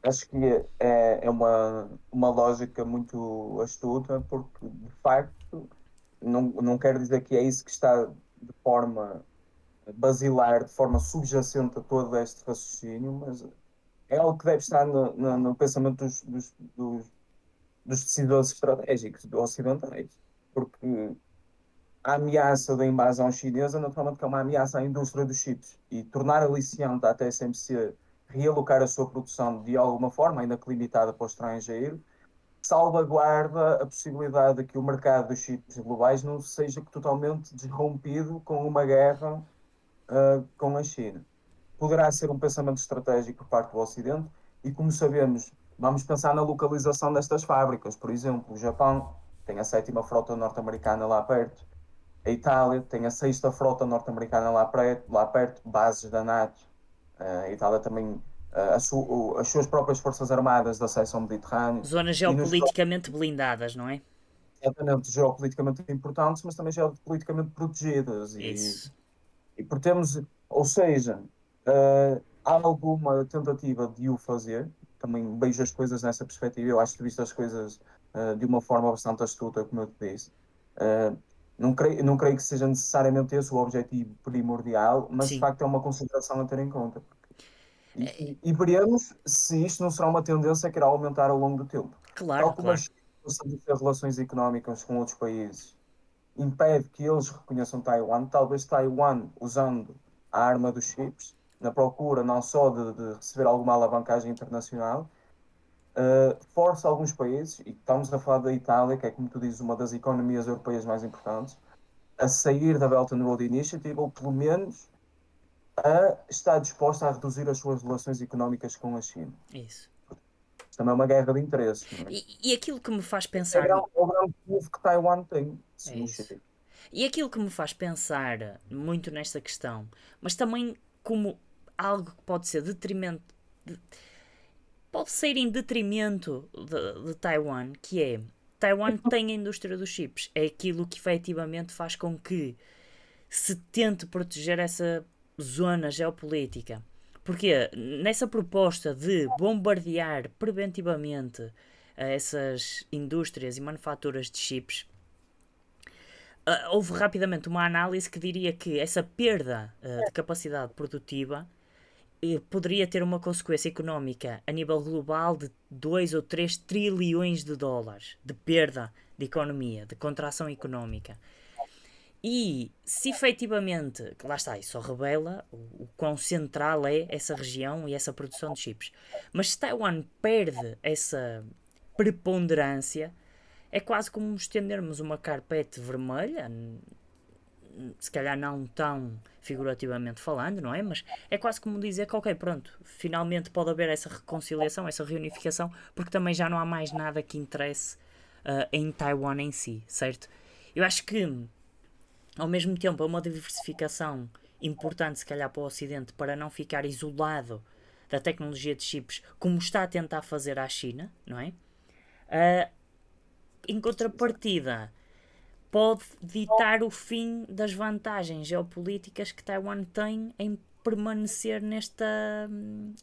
acho que é uma lógica muito astuta, porque de facto não quero dizer que é isso que está de forma basilar, de forma subjacente a todo este raciocínio, mas é algo que deve estar no pensamento dos decisores estratégicos ocidentais. Porque a ameaça da invasão chinesa, naturalmente, que é uma ameaça à indústria dos chips e tornar aliciante a TSMC realocar a sua produção de alguma forma, ainda que limitada para o estrangeiro, salvaguarda a possibilidade de que o mercado dos chips globais não seja totalmente desrompido com uma guerra com a China. Poderá ser um pensamento estratégico por parte do Ocidente e, como sabemos, vamos pensar na localização destas fábricas. Por exemplo, o Japão tem a sétima frota norte-americana lá perto, a Itália tem a sexta frota norte-americana lá perto, bases da NATO. A Itália também as suas próprias forças armadas de acesso ao Mediterrâneo Zonas e nos geopoliticamente blindadas, não é? exatamente geopoliticamente importantes, mas também geopoliticamente protegidas. Isso. E por termos, ou seja, há alguma tentativa de o fazer, também vejo as coisas nessa perspectiva, eu acho que tu viste as coisas de uma forma bastante astuta, como eu te disse. Uh, não creio que seja necessariamente esse o objetivo primordial, mas de Sim. facto é uma consideração a ter em conta. E veremos se isto não será uma tendência que irá aumentar ao longo do tempo. Claro, Tal como claro. as relações económicas com outros países impede que eles reconheçam Taiwan, talvez Taiwan, usando a arma dos chips, na procura não só de receber alguma alavancagem internacional, força alguns países, e estamos a falar da Itália, que é, como tu dizes, uma das economias europeias mais importantes, a sair da Belt and Road Initiative, ou pelo menos a estar disposta a reduzir as suas relações económicas com a China. Isso. Isto também é uma guerra de interesses, não é? E aquilo que me faz É pensar. o grande povo que Taiwan tem, É nos isso. chips. E aquilo que me faz pensar muito nesta questão, mas também como algo que pode ser detrimento. pode ser em detrimento de Taiwan, que é Taiwan tem a indústria dos chips, é aquilo que efetivamente faz com que se tente proteger essa zona geopolítica. Porque nessa proposta de bombardear preventivamente essas indústrias e manufaturas de chips, houve rapidamente uma análise que diria que essa perda de capacidade produtiva poderia ter uma consequência económica a nível global de 2 ou 3 trilhões de dólares de perda de economia, de contração económica. E se efetivamente, lá está, isso revela o quão central é essa região e essa produção de chips. Mas se Taiwan perde essa preponderância, é quase como estendermos uma carpete vermelha, se calhar não tão figurativamente falando, não é? Mas é quase como dizer que, ok, pronto, finalmente pode haver essa reconciliação, essa reunificação, porque também já não há mais nada que interesse em Taiwan em si, certo? Eu acho que, ao mesmo tempo, é uma diversificação importante, se calhar, para o Ocidente, para não ficar isolado da tecnologia de chips, como está a tentar fazer a China, não é? Em contrapartida, pode ditar o fim das vantagens geopolíticas que Taiwan tem em permanecer nesta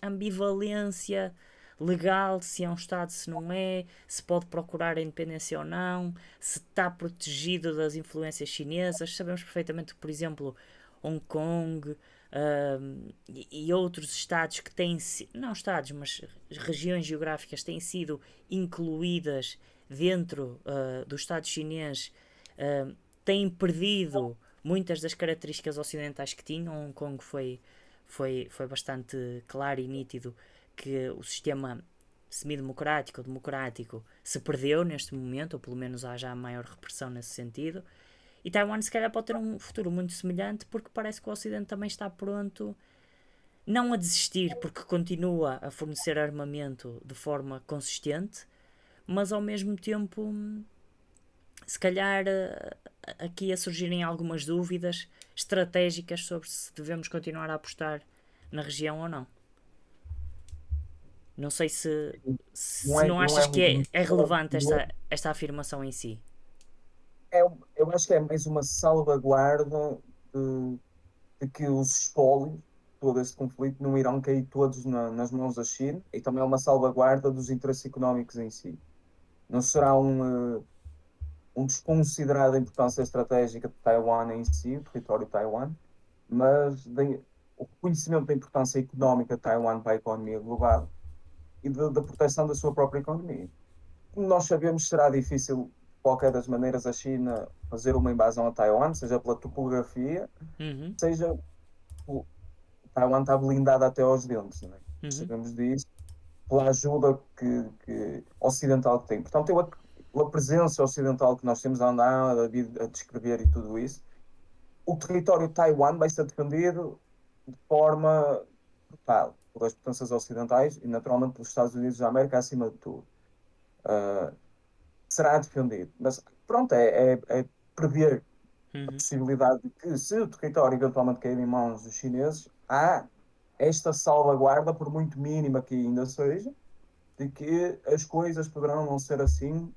ambivalência legal, se é um Estado, se não é, se pode procurar a independência ou não, se está protegido das influências chinesas. Sabemos perfeitamente que, por exemplo, Hong Kong e outros Estados que têm, não Estados, mas regiões geográficas têm sido incluídas dentro do Estado chinês, têm perdido muitas das características ocidentais que tinham. Hong Kong foi bastante claro e nítido que o sistema semidemocrático ou democrático se perdeu neste momento, ou pelo menos há já maior repressão nesse sentido. E Taiwan se calhar pode ter um futuro muito semelhante, porque parece que o Ocidente também está pronto, não a desistir, porque continua a fornecer armamento de forma consistente, mas ao mesmo tempo, se calhar, aqui a surgirem algumas dúvidas estratégicas sobre se devemos continuar a apostar na região ou não. Não sei se não não é achas que muito. é relevante esta afirmação em si. É, eu acho que é mais uma salvaguarda de, de que os espólios, todo este conflito, não irão cair todos nas mãos da China, e também é uma salvaguarda dos interesses económicos em si. Não será um desconsiderado a importância estratégica de Taiwan em si, o território de Taiwan, mas o reconhecimento da importância económica de Taiwan para a economia global e da proteção da sua própria economia. Como nós sabemos, será difícil, de qualquer das maneiras, a China fazer uma invasão a Taiwan, seja pela topografia, Uhum, seja. O Taiwan está blindado até aos dentes, não é? uhum. Sabemos disso, pela ajuda ocidental que tem. Portanto, pela presença ocidental que nós temos a andar, a descrever e tudo isso, o território de Taiwan vai ser defendido de forma brutal pelas potências ocidentais e, naturalmente, pelos Estados Unidos da América, acima de tudo. Uh, Será defendido. Mas, pronto, é prever a Uhum. possibilidade de que, se o território eventualmente cair em mãos dos chineses, há esta salvaguarda, por muito mínima que ainda seja, de que as coisas poderão não ser assim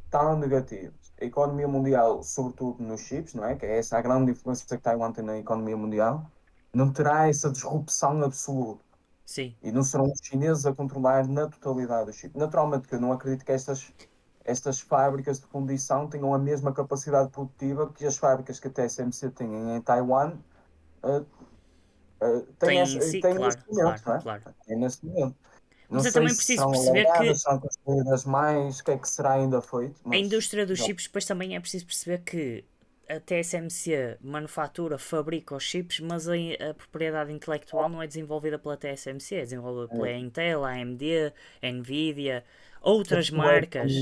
tão negativas. A economia mundial, sobretudo nos chips, não é? Que é essa a grande influência que Taiwan tem na economia mundial, não terá essa disrupção absoluta. Sim, E não serão os chineses a controlar na totalidade os chips. Naturalmente que eu não acredito que estas fábricas de fundição tenham a mesma capacidade produtiva que as fábricas que a TSMC tem em Taiwan têm, tem em si, têm neste claro, momento, claro, não é? claro. Tem neste momento. Não Mas é sei também se preciso serão perceber que alargadas, serão construídas mais, o que é que será ainda feito, a mas indústria dos já, chips, depois também é preciso perceber que a TSMC manufatura, fabrica os chips, mas a propriedade intelectual não é desenvolvida pela TSMC, é desenvolvida pela é, Intel, a AMD, a Nvidia, outras software, marcas.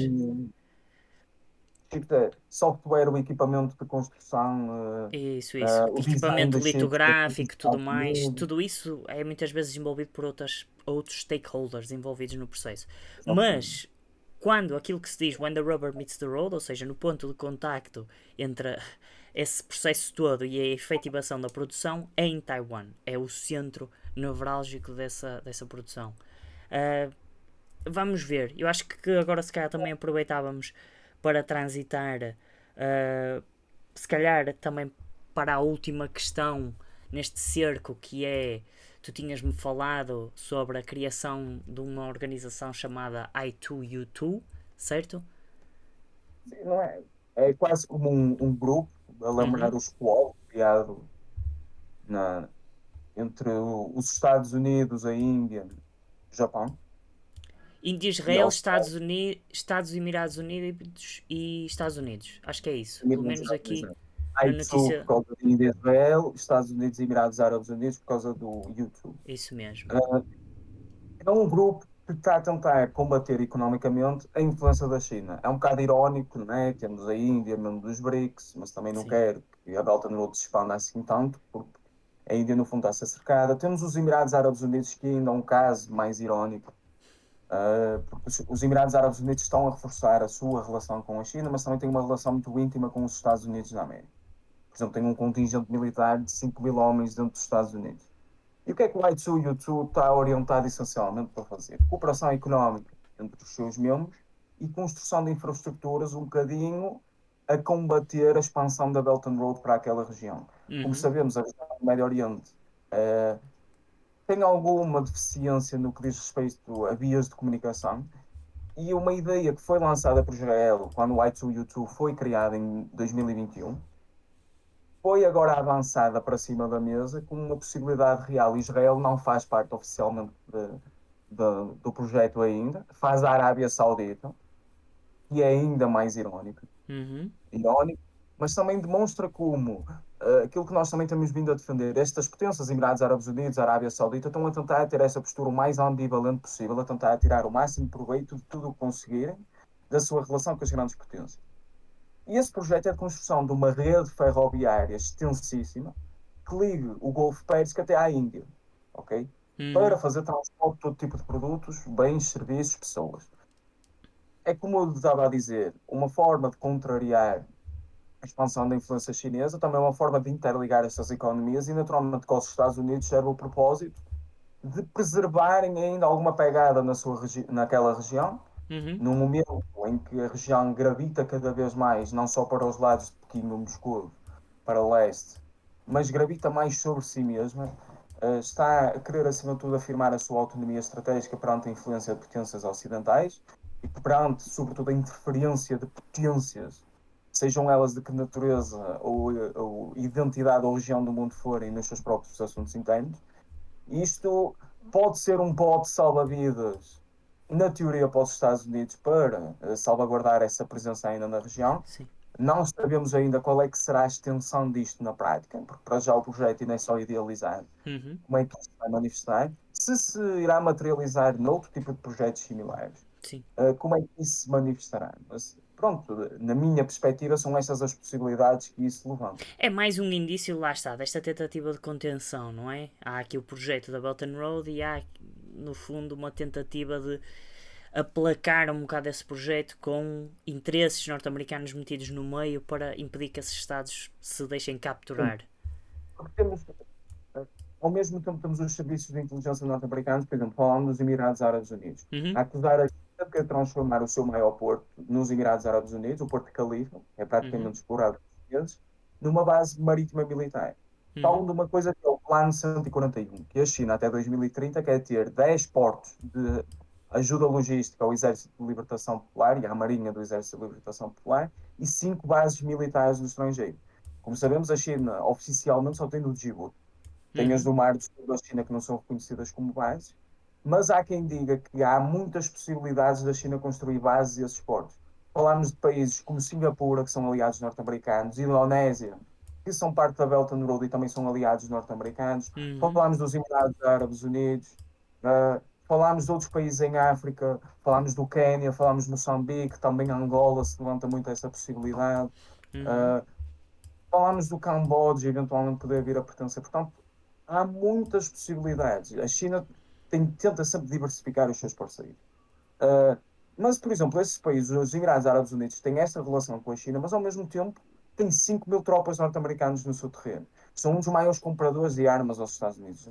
software, o equipamento de construção, Isso. o design Equipamento dos chips, litográfico, tudo mais. tudo. Tudo isso é muitas vezes desenvolvido por outros stakeholders envolvidos no processo. Exatamente. Mas, quando aquilo que se diz when the rubber meets the road, ou seja, no ponto de contacto entre esse processo todo e a efetivação da produção, é em Taiwan. É o centro nevrálgico dessa produção. Uh, vamos ver. Eu acho que agora se calhar também aproveitávamos para transitar, se calhar também para a última questão neste cerco que é tu tinhas-me falado sobre a criação de uma organização chamada I2U2, certo? Sim, não é? É quase como um grupo, a Uhum. lembrar o Squall, criado na, entre os Estados Unidos, a Índia, o Japão Índia, e a Israel, Austrália. Estados Emirados Unidos e Estados Unidos. Acho que é isso. Pelo Emirados menos Árabes, aqui exato. na I2 por notícia. causa de Índia e Israel, Estados Unidos e Emirados Árabes Unidos por causa do YouTube. Isso mesmo. É um grupo que está a tentar combater economicamente a influência da China. É um bocado irónico, não é? Temos a Índia, mesmo dos BRICS, mas também não Sim. quero que a Belt and Road se expanda assim tanto, porque a Índia, no fundo, está a ser cercada. Temos os Emirados Árabes Unidos, que ainda é um caso mais irónico, porque os Emirados Árabes Unidos estão a reforçar a sua relação com a China, mas também têm uma relação muito íntima com os Estados Unidos da América. Por exemplo, tem um contingente militar de 5 mil homens dentro dos Estados Unidos. E o que é que o I2U2 está orientado essencialmente para fazer? Cooperação económica entre os seus membros e construção de infraestruturas um bocadinho a combater a expansão da Belt and Road para aquela região. Como Uhum. sabemos, a região do Médio Oriente eh, tem alguma deficiência no que diz respeito a vias de comunicação e uma ideia que foi lançada por Israel quando o I2U2 foi criado em 2021 foi agora avançada para cima da mesa com uma possibilidade real. Israel não faz parte oficialmente do projeto ainda, faz a Arábia Saudita, que é ainda mais Uhum. irónico, mas também demonstra como aquilo que nós também temos vindo a defender, estas potências, Emirados Árabes Unidos, Arábia Saudita, estão a tentar ter essa postura o mais ambivalente possível, a tentar tirar o máximo proveito de tudo o que conseguirem da sua relação com as grandes potências. E esse projeto é de construção de uma rede ferroviária extensíssima que ligue o Golfo Pérsico até à Índia, ok? Para Uhum. fazer transporte de todo tipo de produtos, bens, serviços, pessoas. É como eu estava a dizer, uma forma de contrariar a expansão da influência chinesa, também é uma forma de interligar estas economias e, naturalmente, que os Estados Unidos serve o propósito de preservarem ainda alguma pegada naquela região, Uhum. num momento em que a região gravita cada vez mais, não só para os lados de Pequim ou Moscou, para o leste, mas gravita mais sobre si mesma, está a querer, acima de tudo, afirmar a sua autonomia estratégica perante a influência de potências ocidentais e perante, sobretudo, a interferência de potências, sejam elas de que natureza ou identidade ou região do mundo forem, nos seus próprios assuntos internos. Isto pode ser um bote salva-vidas, na teoria, para os Estados Unidos para salvaguardar essa presença ainda na região. Sim. Não sabemos ainda qual é que será a extensão disto na prática, porque para já o projeto ainda é só idealizado. Uhum. Como é que isso vai manifestar? Se irá materializar noutro tipo de projetos similares, Sim. como é que isso se manifestará? Mas, pronto, na minha perspectiva, são estas as possibilidades que isso levanta. É mais um indício, lá está, desta tentativa de contenção, não é? Há aqui o projeto da Belt and Road e há, no fundo, uma tentativa de aplacar um bocado esse projeto com interesses norte-americanos metidos no meio para impedir que esses Estados se deixem Sim, capturar. porque temos, ao mesmo tempo temos os serviços de inteligência norte-americanos, por exemplo, falando dos Emirados Árabes Unidos, Uhum. a acusar a China de transformar o seu maior porto nos Emirados Árabes Unidos, o Porto de Khalifa, é Uhum. praticamente explorado pelos chineses, numa base marítima militar. Uhum. Falam de uma coisa que é o Plano 141, que a China até 2030 quer ter 10 portos de ajuda logística ao Exército de Libertação Popular e à Marinha do Exército de Libertação Popular e 5 bases militares no estrangeiro. Como sabemos, a China oficialmente só tem no Djibouti. Tem as Uhum. do Mar do Sul da China que não são reconhecidas como bases, mas há quem diga que há muitas possibilidades da China construir bases e esses portos. Falámos de países como Singapura, que são aliados norte-americanos, Indonésia, que são parte da Belt and Road e também são aliados norte-americanos. Uhum. Falámos dos Emirados Árabes Unidos, falámos de outros países em África, falámos do Quênia, falámos de Moçambique, também Angola se levanta muito essa possibilidade. Uhum. Uh, Falámos do Camboja eventualmente poder vir a pertencer. Portanto, há muitas possibilidades. A China tenta sempre diversificar os seus parceiros. Uh, mas, por exemplo, esses países, os Emirados Árabes Unidos, têm esta relação com a China, mas ao mesmo tempo têm 5 mil tropas norte-americanas no seu terreno. São um dos maiores compradores de armas aos Estados Unidos.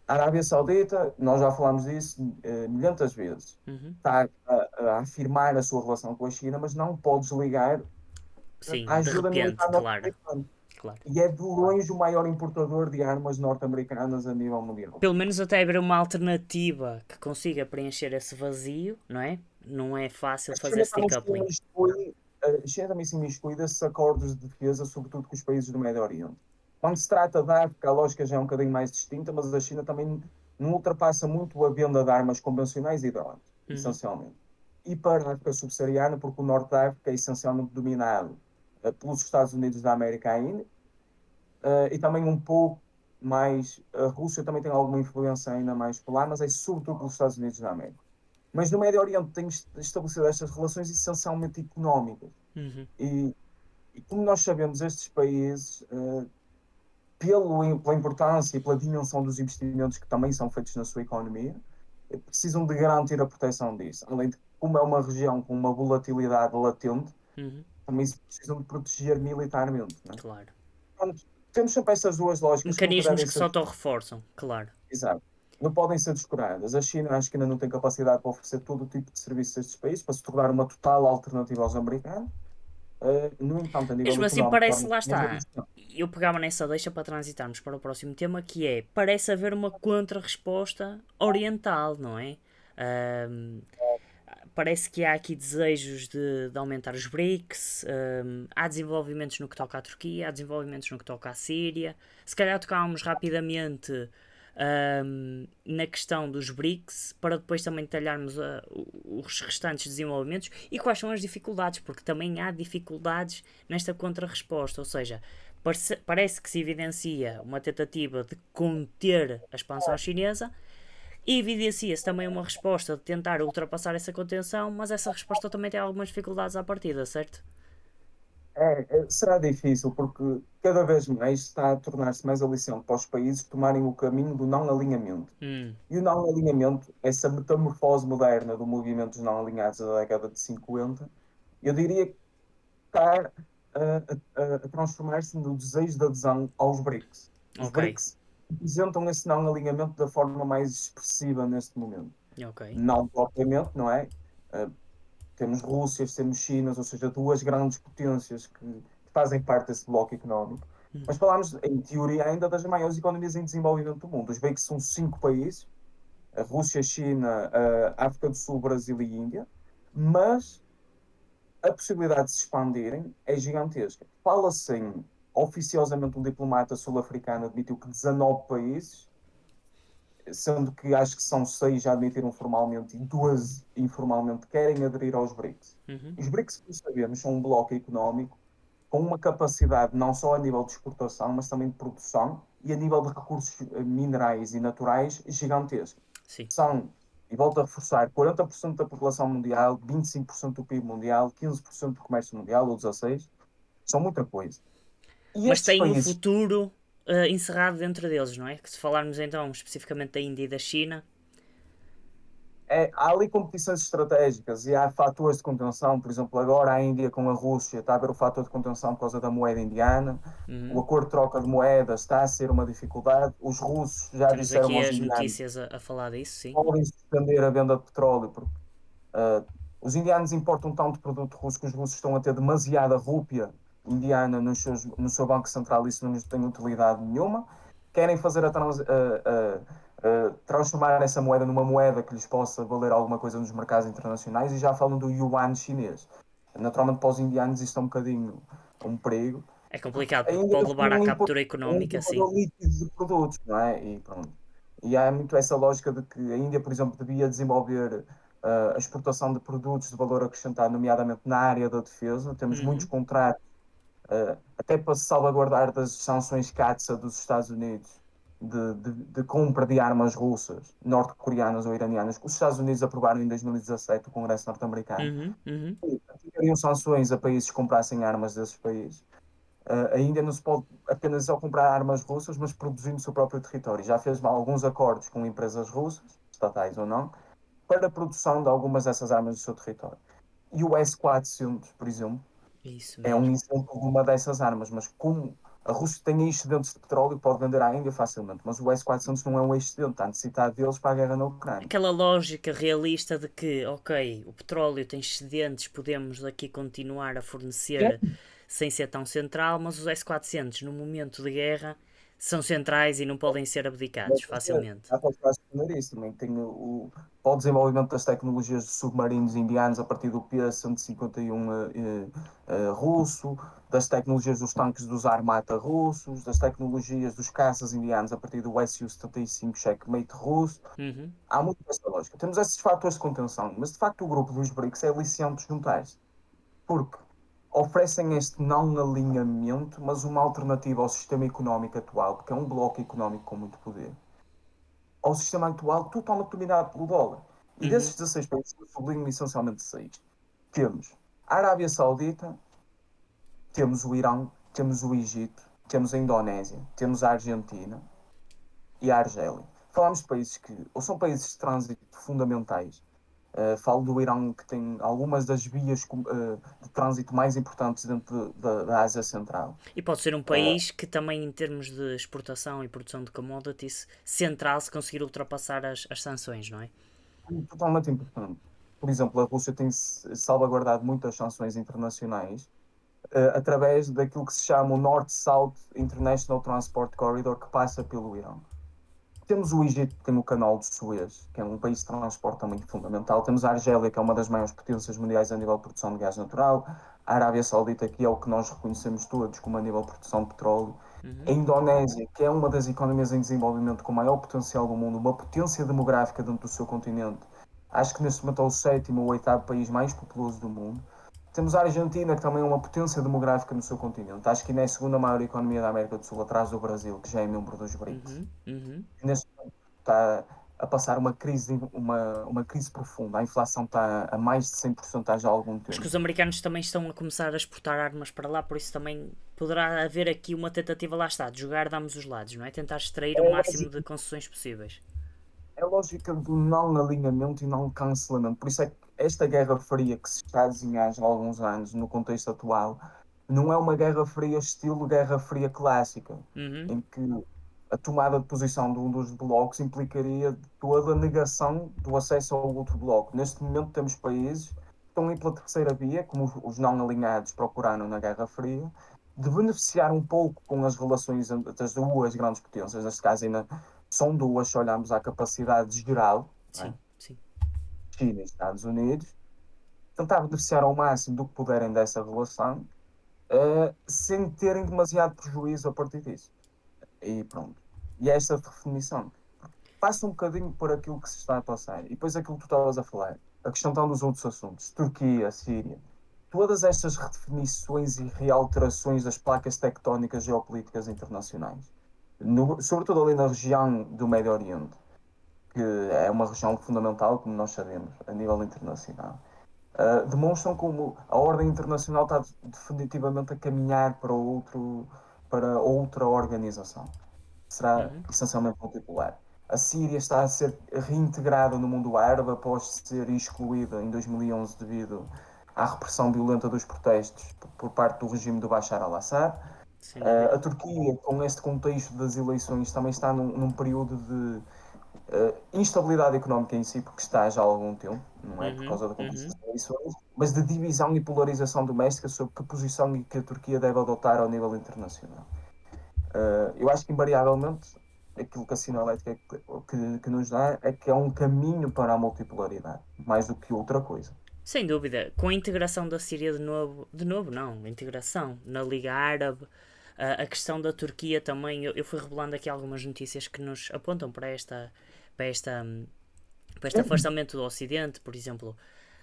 A Arábia Saudita, nós já falámos disso milhentas vezes, Uhum. está a afirmar a sua relação com a China, mas não pode desligar a Sim, de ajuda repente, militar claro, norte-americana. claro. E é de longe o maior importador de armas norte-americanas a nível mundial. Pelo menos até haver uma alternativa que consiga preencher esse vazio, não é? Não é fácil A fazer China esse também se decoupling. imiscui, a China também se imiscui desses acordos de defesa, sobretudo com os países do Médio Oriente. Quando se trata da África, a lógica já é um bocadinho mais distinta, mas a China também não ultrapassa muito a venda de armas convencionais e drones, Uhum. essencialmente. E para a África subsaariana, porque o norte da África é essencialmente dominado pelos Estados Unidos da América ainda, e também um pouco mais, a Rússia também tem alguma influência ainda mais por lá, mas é sobretudo pelos Estados Unidos da América. Mas no Médio Oriente tem estabelecido estas relações essencialmente económicas. Uhum. E, e como nós sabemos, estes países, pela importância e pela dimensão dos investimentos que também são feitos na sua economia, precisam de garantir a proteção disso. Além de, como é uma região com uma volatilidade latente, Uhum. também se precisam de proteger militarmente. Né? Claro. Portanto, temos sempre essas duas lógicas que nunca Mecanismos devem que se ser. auto-reforçam, claro. Exato. Não podem ser descuradas. A China, acho que ainda não tem capacidade para oferecer todo o tipo de serviços a estes países, para se tornar uma total alternativa aos americanos. No entanto, a nível Mesmo assim, económico, parece, torna-se lá uma está. relação. Eu pegava nessa deixa para transitarmos para o próximo tema, que é, parece haver uma contra-resposta oriental, não é? Ahm, Parece que há aqui desejos de aumentar os BRICS, há desenvolvimentos no que toca à Turquia, há desenvolvimentos no que toca à Síria. Se calhar tocávamos rapidamente na questão dos BRICS, para depois também detalharmos os restantes desenvolvimentos e quais são as dificuldades, porque também há dificuldades nesta contra-resposta, ou seja, parece que se evidencia uma tentativa de conter a expansão chinesa e evidencia-se também uma resposta de tentar ultrapassar essa contenção, mas essa resposta também tem algumas dificuldades à partida, certo? Será difícil, porque cada vez mais está a tornar-se mais aliciante para os países tomarem o caminho do não alinhamento. Hum, E o não alinhamento, essa metamorfose moderna do movimento dos não alinhados da década de 50, eu diria que está a transformar-se no desejo de adesão aos BRICS. Os ok, BRICS representam esse não alinhamento da forma mais expressiva neste momento. ok. Não propriamente, não é? Uh, Temos Rússias, temos Chinas, ou seja, duas grandes potências que fazem parte desse bloco económico. Mas falamos, em teoria, ainda das maiores economias em desenvolvimento do mundo. Os BRICS são cinco países, a Rússia, a China, a África do Sul, Brasil e Índia, mas a possibilidade de se expandirem é gigantesca. Fala-se em, oficiosamente, um diplomata sul-africano admitiu que 19 países, sendo que acho que são 6 já admitiram formalmente e 12 informalmente, querem aderir aos BRICS. Uhum. Os BRICS, como sabemos, são um bloco económico com uma capacidade não só a nível de exportação, mas também de produção e a nível de recursos minerais e naturais gigantesco. Sim. São, e volto a reforçar, 40% da população mundial, 25% do PIB mundial, 15% do comércio mundial, ou 16%, são muita coisa. E Mas estes tem o países, futuro encerrado dentro deles, não é? Que se falarmos então especificamente da Índia e da China. há ali competições estratégicas e há fatores de contenção, por exemplo, agora a Índia com a Rússia está a haver o fator de contenção por causa da moeda indiana, o Uhum. acordo de troca de moedas está a ser uma dificuldade, os russos já Temos disseram aqui aos as indianos notícias a falar disso, sim. podem suspender a venda de petróleo, porque uh, os indianos importam tanto produto russo que os russos estão a ter demasiada rúpia indiana no seu banco central, isso não lhes tem utilidade nenhuma. Querem fazer transformar essa moeda numa moeda que lhes possa valer alguma coisa nos mercados internacionais e já falam do yuan chinês. Naturalmente, para os indianos, isto é um bocadinho um perigo, É porque complicado porque ainda pode eles levar são à captura um económica, sim. importador líquido de produtos, não é? E pronto. E há muito essa lógica de que a Índia, por exemplo, devia desenvolver a exportação de produtos de valor acrescentado, nomeadamente na área da defesa. Temos muitos Uhum. contratos, até para se salvaguardar das sanções CAATSA dos Estados Unidos, de compra de armas russas, norte-coreanas ou iranianas, que os Estados Unidos aprovaram em 2017, o Congresso norte-americano. Uhum. Uhum. Teriam sanções a países que comprassem armas desses países. A Índia não se pode apenas só comprar armas russas, mas produzir no seu próprio território. Já fez alguns acordos com empresas russas, estatais ou não, para a produção de algumas dessas armas no seu território. E o S-400, por exemplo, Isso é um mesmo. exemplo de uma dessas armas, mas como A Rússia tem excedentes de petróleo e pode vender à Índia facilmente, mas o S-400 não é um excedente, há necessidade deles para a guerra na Ucrânia. Aquela lógica realista de que, ok, o petróleo tem excedentes, podemos daqui continuar a fornecer sem ser tão central, mas os S-400 no momento de guerra são centrais e não podem ser abdicados facilmente. Há para responder isso também. Tem para o desenvolvimento das tecnologias de submarinos indianos a partir do P-151 russo, das tecnologias dos tanques dos Armata russos, das tecnologias dos caças indianos a partir do Su-75 Checkmate russo. Uhum, Há muito essa lógica. Temos esses fatores de contenção, mas de facto o grupo dos BRICS é aliciante juntar-se, porque oferecem este não alinhamento, mas uma alternativa ao sistema económico atual, porque é um bloco económico com muito poder, ao sistema atual totalmente dominado pelo dólar. E uhum, desses 16 países, eu sublinho essencialmente 6. Temos a Arábia Saudita, temos o Irão, temos o Egito, temos a Indonésia, temos a Argentina e a Argélia. Falamos de países que ou são países de trânsito fundamentais. Falo do Irão, que tem algumas das vias de trânsito mais importantes dentro da Ásia Central. e pode ser um país que também, em termos de exportação e produção de commodities, central se conseguir ultrapassar as sanções, não é? Totalmente importante. Por exemplo, a Rússia tem salvaguardado muitas sanções internacionais através daquilo que se chama o North-South International Transport Corridor, que passa pelo Irão. Temos o Egito, que tem o Canal de Suez, que é um país de transporte também fundamental. Temos a Argélia, que é uma das maiores potências mundiais a nível de produção de gás natural. A Arábia Saudita, que é o que nós reconhecemos todos como a nível de produção de petróleo. A Uhum, Indonésia, que é uma das economias em desenvolvimento com maior potencial do mundo, uma potência demográfica dentro do seu continente. Acho que neste momento é o sétimo ou oitavo país mais populoso do mundo. Temos a Argentina, que também é uma potência demográfica no seu continente. Acho que ainda é a segunda maior economia da América do Sul, atrás do Brasil, que já é membro dos BRICS. uhum, uhum. Neste momento está a passar uma crise profunda. A inflação está a mais de 100% há já algum Mas que tempo. os americanos também estão a começar a exportar armas para lá, por isso também poderá haver aqui uma tentativa, lá está, de jogar de ambos os lados, não é? Tentar extrair É o máximo de lógica, concessões possíveis. é lógica do não alinhamento e não cancelamento. Por isso é que esta Guerra Fria que se está a desenhar já há alguns anos no contexto atual não é uma Guerra Fria estilo Guerra Fria clássica, Uhum, em que a tomada de posição de um dos blocos implicaria toda a negação do acesso ao outro bloco. Neste momento temos países que estão aí pela terceira via, como os não alinhados procuraram na Guerra Fria, de beneficiar um pouco com as relações entre as duas grandes potências, neste caso ainda são duas, se olharmos à capacidade geral, não sim, é? sim. China e Estados Unidos, tentar beneficiar ao máximo do que puderem dessa relação, sem terem demasiado prejuízo a partir disso. E pronto. E é esta definição. Passa um bocadinho por aquilo que se está a passar. E depois aquilo que tu estavas a falar. A questão está nos outros assuntos. Turquia, Síria. Todas estas redefinições e realterações das placas tectónicas geopolíticas internacionais. Sobretudo ali na região do Médio Oriente, que é uma região fundamental, como nós sabemos, a nível internacional. Demonstram como a ordem internacional está definitivamente a caminhar para outra organização. Será Uhum, essencialmente multipolar. A Síria está a ser reintegrada no mundo árabe após ser excluída em 2011 devido à repressão violenta dos protestos por parte do regime de Bashar al-Assad. sem dúvida. A Turquia, com este contexto das eleições, também está num período de instabilidade económica em si, porque está já há algum tempo, não é por Uhum, causa da conquista uhum. das eleições, mas de divisão e polarização doméstica sobre que posição e que a Turquia deve adotar ao nível internacional. Eu acho que invariavelmente aquilo que a sinalética que nos dá é que é um caminho para a multipolaridade, mais do que outra coisa. Sem dúvida, com a integração da Síria de novo não, a integração na Liga Árabe, a questão da Turquia também, eu fui revelando aqui algumas notícias que nos apontam para esta, para este afastamento do Ocidente, por exemplo,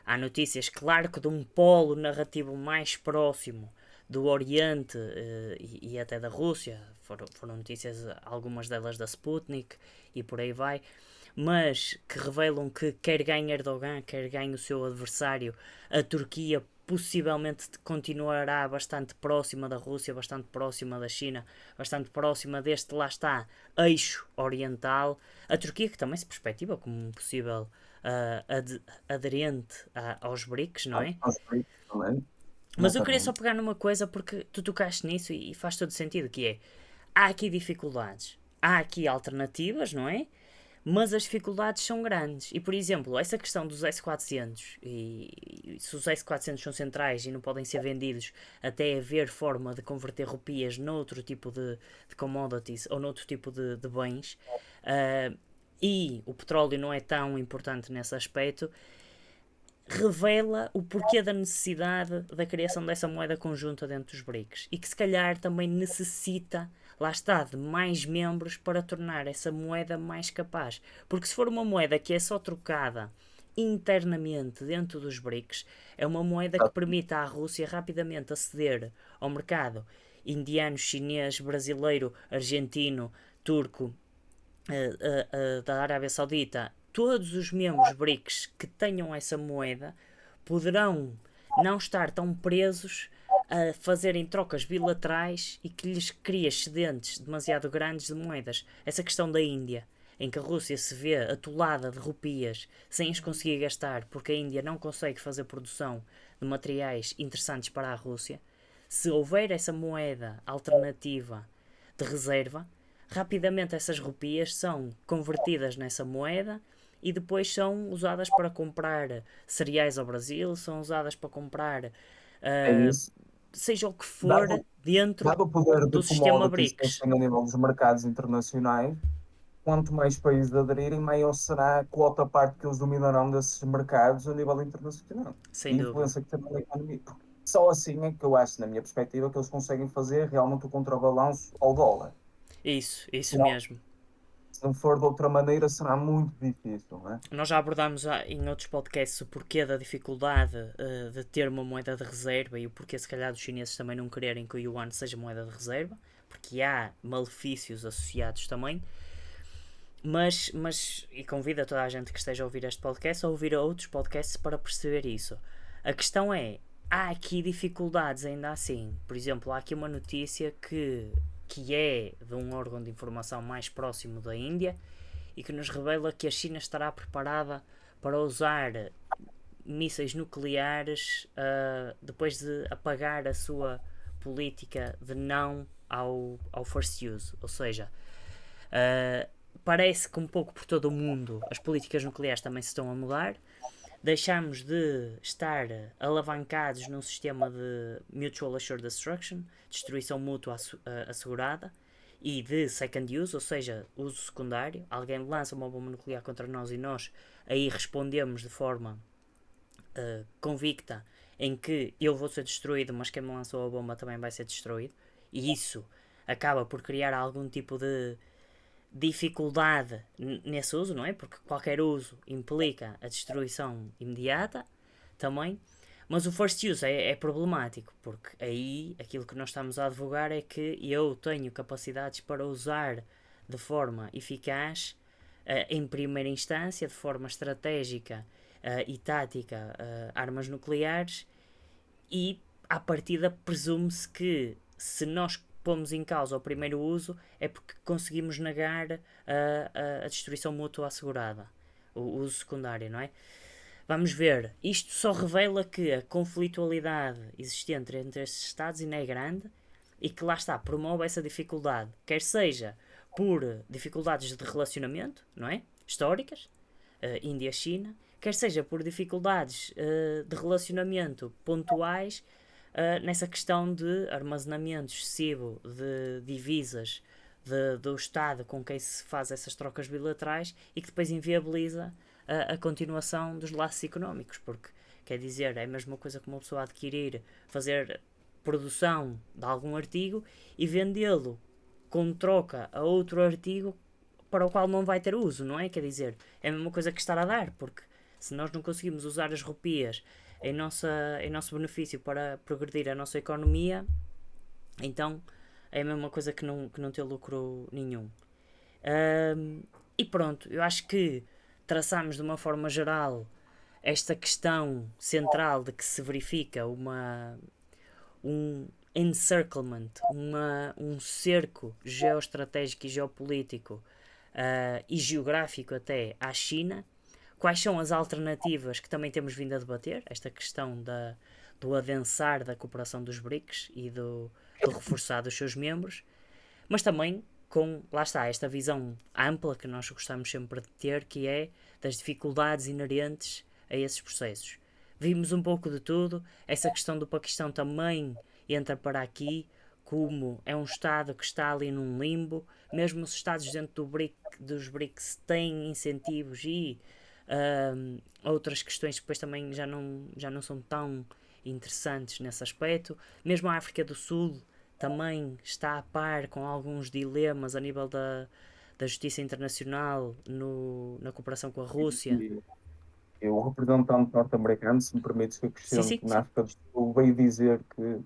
há notícias, claro que de um polo narrativo mais próximo do Oriente e até da Rússia, foram notícias, algumas delas da Sputnik e por aí vai, mas que revelam que quer ganhe Erdogan, quer ganhe o seu adversário, a Turquia possivelmente continuará bastante próxima da Rússia, bastante próxima da China, bastante próxima deste, lá está, eixo oriental. A Turquia que também se perspectiva como um possível aderente aos BRICS, não é? Aos BRICS também. Mas eu queria só exatamente. pegar numa coisa porque tu tocaste nisso e faz todo sentido, que é, há aqui dificuldades, há aqui alternativas, não é? Mas as dificuldades são grandes. E, por exemplo, essa questão dos S400, e se os S400 são centrais e não podem ser vendidos até haver forma de converter rupias noutro tipo de commodities ou noutro tipo de bens, e o petróleo não é tão importante nesse aspecto, revela o porquê da necessidade da criação dessa moeda conjunta dentro dos BRICS e que se calhar também necessita, lá está, de mais membros para tornar essa moeda mais capaz. Porque se for uma moeda que é só trocada internamente dentro dos BRICS, é uma moeda que permite à Rússia rapidamente aceder ao mercado indiano, chinês, brasileiro, argentino, turco, da Arábia Saudita, todos os membros BRICS que tenham essa moeda poderão não estar tão presos a fazerem trocas bilaterais e que lhes cria excedentes demasiado grandes de moedas. Essa questão da Índia, em que a Rússia se vê atolada de rupias sem as conseguir gastar porque a Índia não consegue fazer produção de materiais interessantes para a Rússia, se houver essa moeda alternativa de reserva, rapidamente essas rupias são convertidas nessa moeda e depois são usadas para comprar cereais ao Brasil, são usadas para comprar É isso. seja o que for Dado, dentro dado o poder de do sistema commodities que eles BRICS. têm a nível dos mercados internacionais, quanto mais países aderirem, maior será a quota parte que eles dominarão desses mercados a nível internacional. E Sem a dúvida. influência que tem na economia. Porque só assim é que eu acho, na minha perspectiva, que eles conseguem fazer realmente o contrabalanço ao dólar. Isso Senão, mesmo. se não for de outra maneira, será muito difícil, não é? Nós já abordámos em outros podcasts o porquê da dificuldade de ter uma moeda de reserva e o porquê, se calhar, dos chineses também não quererem que o yuan seja moeda de reserva, porque há malefícios associados também. E convido toda a gente que esteja a ouvir este podcast a ouvir outros podcasts para perceber isso. A questão é, há aqui dificuldades ainda assim. Por exemplo, há aqui uma notícia que é de um órgão de informação mais próximo da Índia e que nos revela que a China estará preparada para usar mísseis nucleares depois de apagar a sua política de não ao first use. Ou seja, parece que um pouco por todo o mundo as políticas nucleares também se estão a mudar. Deixamos de estar alavancados num sistema de Mutual Assured Destruction, destruição mútua assegurada, e de second use, ou seja, uso secundário. Alguém lança uma bomba nuclear contra nós e nós aí respondemos de forma convicta em que eu vou ser destruído, mas quem me lançou a bomba também vai ser destruído. E isso acaba por criar algum tipo de dificuldade nesse uso, não é? Porque qualquer uso implica a destruição imediata também. Mas o first use é problemático, porque aí aquilo que nós estamos a advogar é que eu tenho capacidades para usar de forma eficaz, em primeira instância, de forma estratégica e tática, armas nucleares, e à partida presume-se que se nós pomos em causa o primeiro uso é porque conseguimos negar a destruição mútua assegurada, o uso secundário, não é? Vamos ver, isto só revela que a conflitualidade existente entre estes Estados ainda é grande e que lá está, promove essa dificuldade, quer seja por dificuldades de relacionamento, não é? Históricas, Índia-China, quer seja por dificuldades de relacionamento pontuais nessa questão de armazenamento excessivo de divisas do Estado com quem se faz essas trocas bilaterais e que depois inviabiliza a continuação dos laços económicos, porque quer dizer, é a mesma coisa que uma pessoa adquirir, fazer produção de algum artigo e vendê-lo com troca a outro artigo para o qual não vai ter uso, não é? Quer dizer, é a mesma coisa que estar a dar, porque se nós não conseguimos usar as rupias em nosso benefício para progredir a nossa economia, então é a mesma coisa que não ter lucro nenhum. E pronto, eu acho que traçamos de uma forma geral esta questão central de que se verifica um encirclement, um cerco geoestratégico e geopolítico e geográfico até à China. Quais são as alternativas que também temos vindo a debater? Esta questão do adensar da cooperação dos BRICS e do reforçar dos seus membros, mas também com, lá está, esta visão ampla que nós gostamos sempre de ter, que é das dificuldades inerentes a esses processos. Vimos um pouco de tudo, essa questão do Paquistão também entra para aqui, como é um Estado que está ali num limbo, mesmo os Estados dentro dos BRICS têm incentivos e outras questões que depois também já não são tão interessantes nesse aspecto. Mesmo a África do Sul também está a par com alguns dilemas a nível da justiça internacional na cooperação com a Rússia. E o representante norte-americano, se me permites que Sim, acrescente, sim, na sim. África do Sul veio dizer que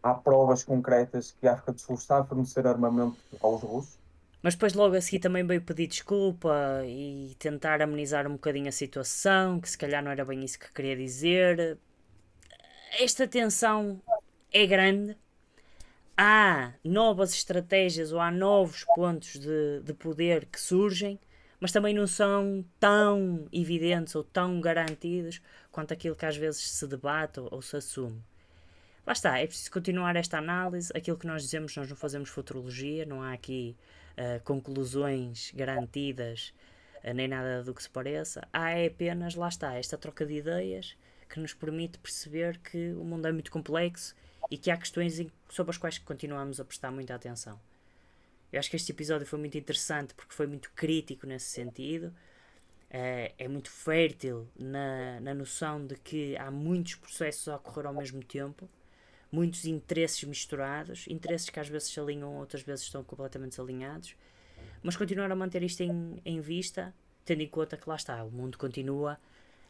há provas concretas que a África do Sul está a fornecer armamento aos russos. Mas depois logo a seguir também veio pedir desculpa e tentar amenizar um bocadinho a situação, que se calhar não era bem isso que queria dizer. Esta tensão é grande. Há novas estratégias ou há novos pontos de poder que surgem, mas também não são tão evidentes ou tão garantidos quanto aquilo que às vezes se debate ou se assume. Lá está, é preciso continuar esta análise. Aquilo que nós dizemos, nós não fazemos futurologia, não há aqui conclusões garantidas nem nada do que se pareça. Há é apenas, lá está, esta troca de ideias que nos permite perceber que o mundo é muito complexo e que há questões sobre as quais continuamos a prestar muita atenção. Eu acho que este episódio foi muito interessante porque foi muito crítico nesse sentido. É muito fértil na noção de que há muitos processos a ocorrer ao mesmo tempo, muitos interesses misturados, interesses que às vezes se alinham, outras vezes estão completamente desalinhados, mas continuar a manter isto em vista, tendo em conta que lá está, o mundo continua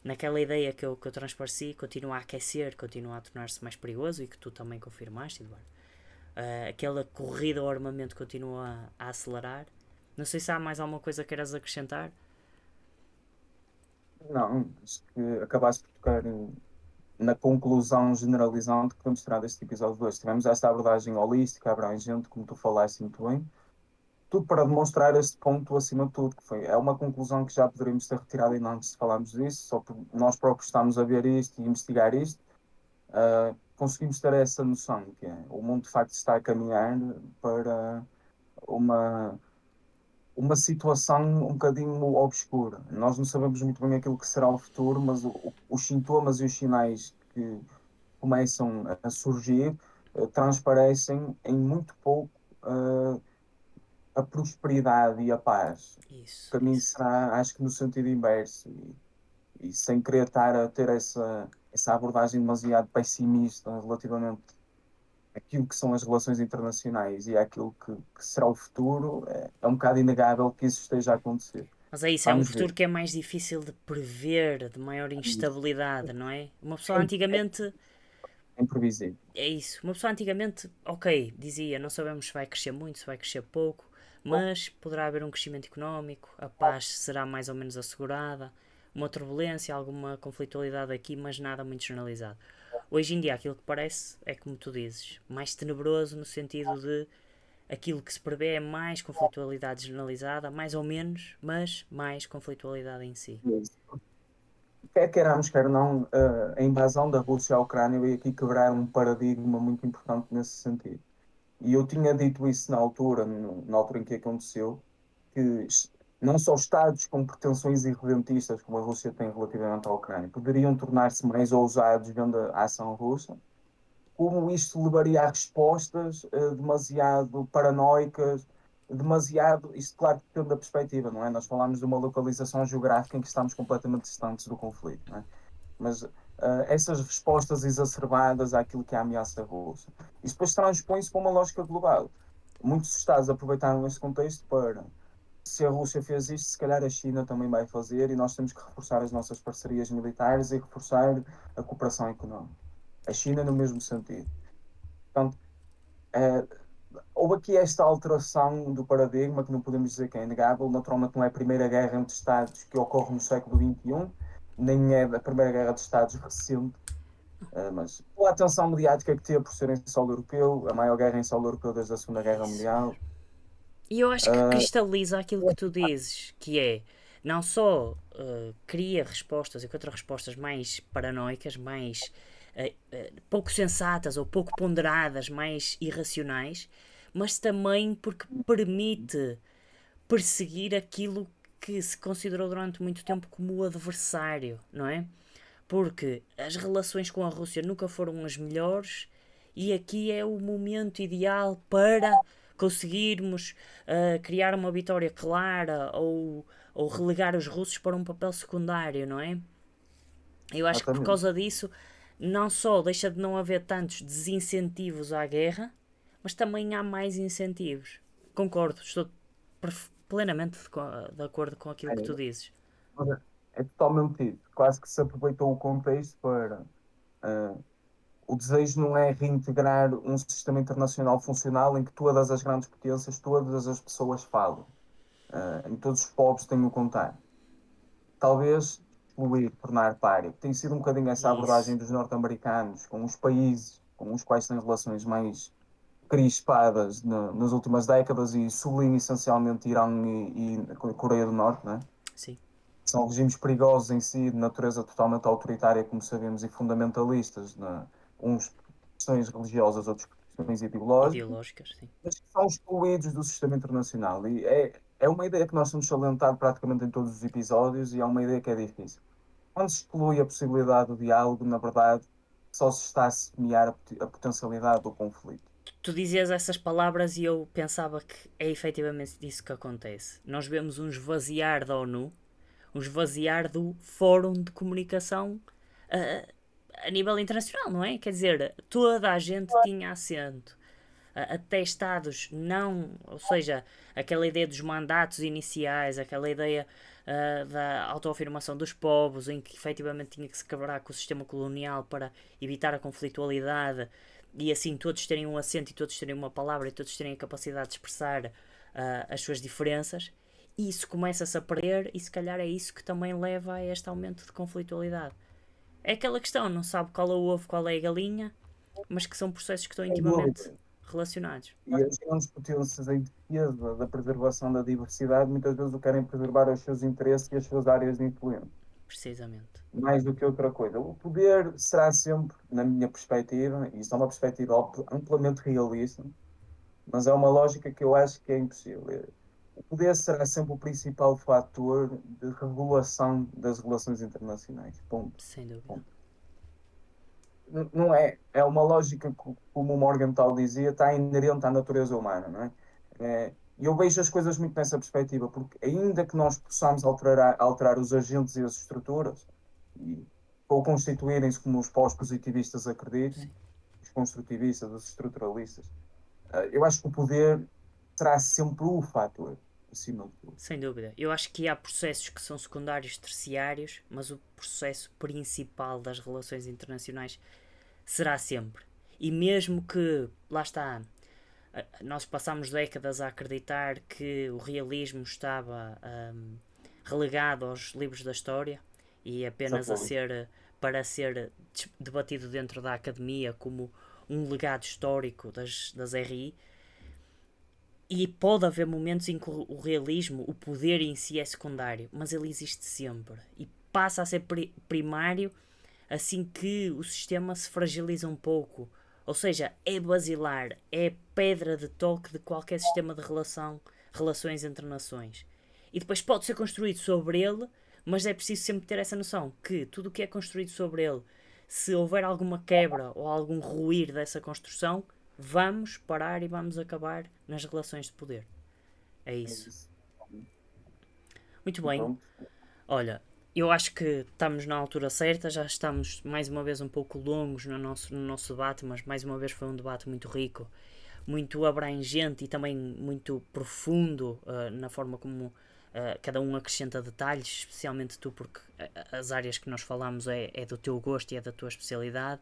naquela ideia que eu transpareci, continua a aquecer, continua a tornar-se mais perigoso e que tu também confirmaste, Eduardo. Aquela corrida ao armamento continua a acelerar. Não sei se há mais alguma coisa que queiras acrescentar. Não, acho que acabaste por tocar na conclusão generalizante que vamos tirar deste episódio 2. Tivemos esta abordagem holística, abrangente, como tu falaste muito bem, tudo para demonstrar este ponto acima de tudo, que foi, é uma conclusão que já poderíamos ter retirado ainda antes de falarmos disso, só porque nós próprios estamos a ver isto e investigar isto, conseguimos ter essa noção que o mundo de facto está a caminhar para uma, uma situação um bocadinho obscura. Nós não sabemos muito bem aquilo que será o futuro, mas os sintomas e os sinais que começam a surgir transparecem em muito pouco a prosperidade e a paz. O Isso, caminho isso. será, acho que no sentido inverso, e sem querer estar a ter essa abordagem demasiado pessimista relativamente àquilo que são as relações internacionais e àquilo que será o futuro, é um bocado inegável que isso esteja a acontecer. Mas é isso, é um Vamos ver. futuro que é mais difícil de prever, de maior Isso instabilidade, não é? Uma pessoa é, antigamente. é imprevisível. É isso. Uma pessoa antigamente, ok, dizia, não sabemos se vai crescer muito, se vai crescer pouco, mas poderá haver um crescimento económico, a paz será mais ou menos assegurada, uma turbulência, alguma conflitualidade aqui, mas nada muito generalizado. Hoje em dia, aquilo que parece é como tu dizes, mais tenebroso no sentido de aquilo que se prevê é mais conflitualidade generalizada, mais ou menos, mas mais conflitualidade em si. Quer queiramos, quer não, a invasão da Rússia à Ucrânia veio aqui quebrar um paradigma muito importante nesse sentido. E eu tinha dito isso na altura, na altura em que aconteceu, que não só Estados com pretensões irredentistas, como a Rússia tem relativamente à Ucrânia, poderiam tornar-se mais ousados vendo a ação russa, como isto levaria a respostas demasiado paranoicas, demasiado. Isto, claro, depende da perspectiva, não é? Nós falamos de uma localização geográfica em que estamos completamente distantes do conflito, não é? Mas essas respostas exacerbadas àquilo que é a ameaça russa. Isso depois transpõe-se para uma lógica global. Muitos Estados aproveitaram este contexto para, se a Rússia fez isto, se calhar a China também vai fazer e nós temos que reforçar as nossas parcerias militares e reforçar a cooperação económica. A China no mesmo sentido. Portanto, eh, houve aqui esta alteração do paradigma, que não podemos dizer que é inegável. Naturalmente, não é a primeira guerra entre Estados que ocorre no século XXI, nem é a primeira guerra de Estados recente, mas pela atenção mediática que teve por ser em solo europeu, a maior guerra em solo europeu desde a Segunda É Guerra isso Mundial. mesmo. E eu acho que cristaliza aquilo que tu dizes, que é não só cria respostas e contra-respostas mais paranoicas, mais pouco sensatas ou pouco ponderadas, mais irracionais, mas também porque permite perseguir aquilo que se considerou durante muito tempo como o adversário, não é? Porque as relações com a Rússia nunca foram as melhores e aqui é o momento ideal para conseguirmos criar uma vitória clara ou relegar os russos para um papel secundário, não é? Eu acho que por Exatamente. causa disso não só deixa de não haver tantos desincentivos à guerra, mas também há mais incentivos. Concordo, estou plenamente de acordo com aquilo que tu É, dizes. é totalmente isso. Quase que se aproveitou o contexto para. ah, o desejo não é reintegrar um sistema internacional funcional em que todas as grandes potências, todas as pessoas falam, em que todos os povos têm o contar. Talvez excluir, tornar páreo. Tem sido um bocadinho essa abordagem Isso, dos norte-americanos com os países com os quais têm relações mais crispadas nas últimas décadas e sublinho essencialmente Irão e Coreia do Norte, né? sim, São regimes perigosos em si, de natureza totalmente autoritária, como sabemos, e fundamentalistas, né? Uns por questões religiosas, outros por questões ideológicas, ideológicas, sim. mas que são excluídos do sistema internacional. E é uma ideia que nós temos salientado praticamente em todos os episódios e é uma ideia que é difícil. Quando se exclui a possibilidade do diálogo, na verdade, só se está a semear a potencialidade do conflito. Tu dizias essas palavras e eu pensava que é efetivamente disso que acontece. Nós vemos um esvaziar da ONU, um esvaziar do Fórum de Comunicação a nível internacional, não é? Quer dizer, toda a gente tinha assento. Até Estados não, ou seja, aquela ideia dos mandatos iniciais, aquela ideia da autoafirmação dos povos, em que efetivamente tinha que se quebrar com o sistema colonial para evitar a conflitualidade e assim todos terem um assento e todos terem uma palavra e todos terem a capacidade de expressar as suas diferenças. Isso começa-se a perder e se calhar é isso que também leva a este aumento de conflitualidade. É aquela questão, não sabe qual é o ovo, qual é a galinha, mas que são processos que estão Sem intimamente dúvida. relacionados. E as grandes potências em defesa da preservação da diversidade muitas vezes o querem preservar os seus interesses e as suas áreas de influência, Precisamente. mais do que outra coisa. O poder será sempre, na minha perspectiva, e isto é uma perspectiva amplamente realista, mas é uma lógica que eu acho que é impossível. O poder será sempre o principal fator de regulação das relações internacionais. Ponto. Sem dúvida. Ponto. Não é, é uma lógica que, como o Morgenthau dizia, está inerente à natureza humana, não é? E eu vejo as coisas muito nessa perspectiva, porque ainda que nós possamos alterar os agentes e as estruturas, e, ou constituírem-se como os pós-positivistas acreditam, Sim. os construtivistas, os estruturalistas, eu acho que o poder será sempre o fator, acima de tudo. Sem dúvida. Eu acho que há processos que são secundários, terciários, mas o processo principal das relações internacionais será sempre. E mesmo que, lá está, nós passamos décadas a acreditar que o realismo estava relegado aos livros da história e apenas a Exatamente. ser para ser debatido dentro da academia como um legado histórico das RI. E pode haver momentos em que o realismo, o poder em si é secundário, mas ele existe sempre e passa a ser primário assim que o sistema se fragiliza um pouco. Ou seja, é basilar, é pedra de toque de qualquer sistema de relações entre nações. E depois pode ser construído sobre ele, mas é preciso sempre ter essa noção que tudo o que é construído sobre ele, se houver alguma quebra ou algum ruir dessa construção, vamos parar e vamos acabar nas relações de poder. É É isso. isso. Muito E bem. pronto. Olha, eu acho que estamos na altura certa, já estamos mais uma vez um pouco longos no nosso debate, mas mais uma vez foi um debate muito rico, muito abrangente e também muito profundo na forma como cada um acrescenta detalhes, especialmente tu, porque as áreas que nós falamos é do teu gosto e é da tua especialidade,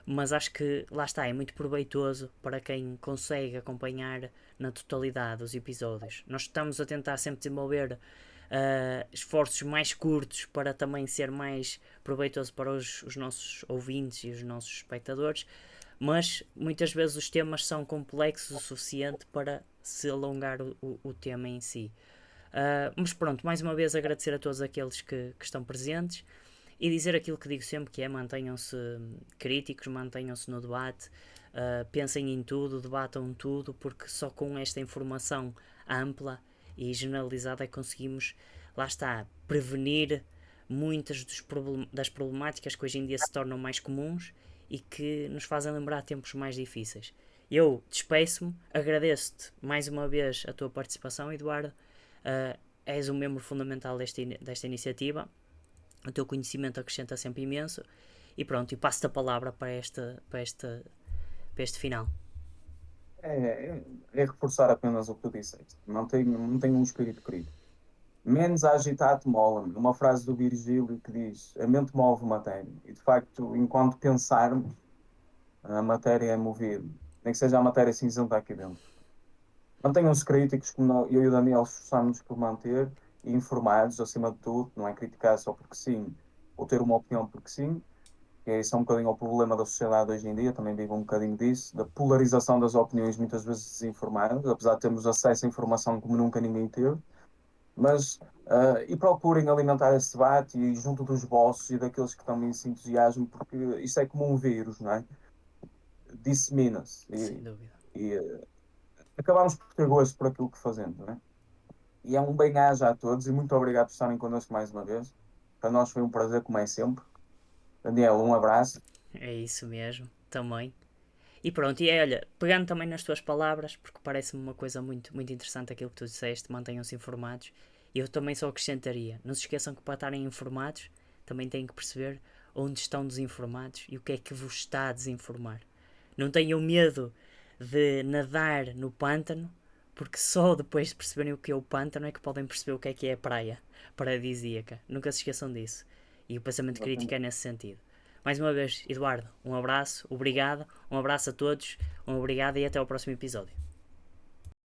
mas acho que lá está, é muito proveitoso para quem consegue acompanhar na totalidade os episódios. Nós estamos a tentar sempre desenvolver esforços mais curtos para também ser mais proveitoso para os nossos ouvintes e os nossos espectadores, mas muitas vezes os temas são complexos o suficiente para se alongar o tema em si. Mas pronto, mais uma vez agradecer a todos aqueles que estão presentes e dizer aquilo que digo sempre, que é mantenham-se críticos, mantenham-se no debate, pensem em tudo, debatam tudo, porque só com esta informação ampla e generalizada é que conseguimos, lá está, prevenir muitas das problemáticas que hoje em dia se tornam mais comuns e que nos fazem lembrar tempos mais difíceis. Eu despeço-me, agradeço-te mais uma vez a tua participação, Eduardo. És um membro fundamental desta iniciativa, o teu conhecimento acrescenta sempre imenso. E pronto, e passo-te a palavra para este final. É reforçar apenas o que tu disseste. Mantenha um espírito crítico. Menos agitado mola-me. Uma frase do Virgílio que diz: a mente move matéria. E de facto, enquanto pensarmos, a matéria é movida. Nem que seja a matéria cinzenta aqui dentro. Mantenham-se críticos, como eu e o Daniel esforçamos por manter, e informados, acima de tudo. Não é criticar só porque sim, ou ter uma opinião porque sim. Que esse é um bocadinho o problema da sociedade hoje em dia, também vivo um bocadinho disso, da polarização das opiniões, muitas vezes desinformadas, apesar de termos acesso à informação como nunca ninguém teve. Mas, e procurem alimentar esse debate e junto dos vossos e daqueles que também se entusiasmam, porque isto é como um vírus, não é? Dissemina-se Sem dúvida. e acabamos por ter gosto por aquilo que fazemos, não é? E é um bem-aja a todos e muito obrigado por estarem connosco mais uma vez. Para nós foi um prazer, como é sempre. Daniel, um abraço. É isso mesmo, também. E pronto, e olha, pegando também nas tuas palavras, porque parece-me uma coisa muito, muito interessante aquilo que tu disseste, mantenham-se informados. E eu também só acrescentaria, não se esqueçam que para estarem informados, também têm que perceber onde estão desinformados e o que é que vos está a desinformar. Não tenham medo de nadar no pântano, porque só depois de perceberem o que é o pântano é que podem perceber o que é a praia paradisíaca. Nunca se esqueçam disso. E o pensamento crítico é nesse sentido. Mais uma vez, Eduardo, um abraço, obrigado, um abraço a todos, um obrigado e até ao próximo episódio.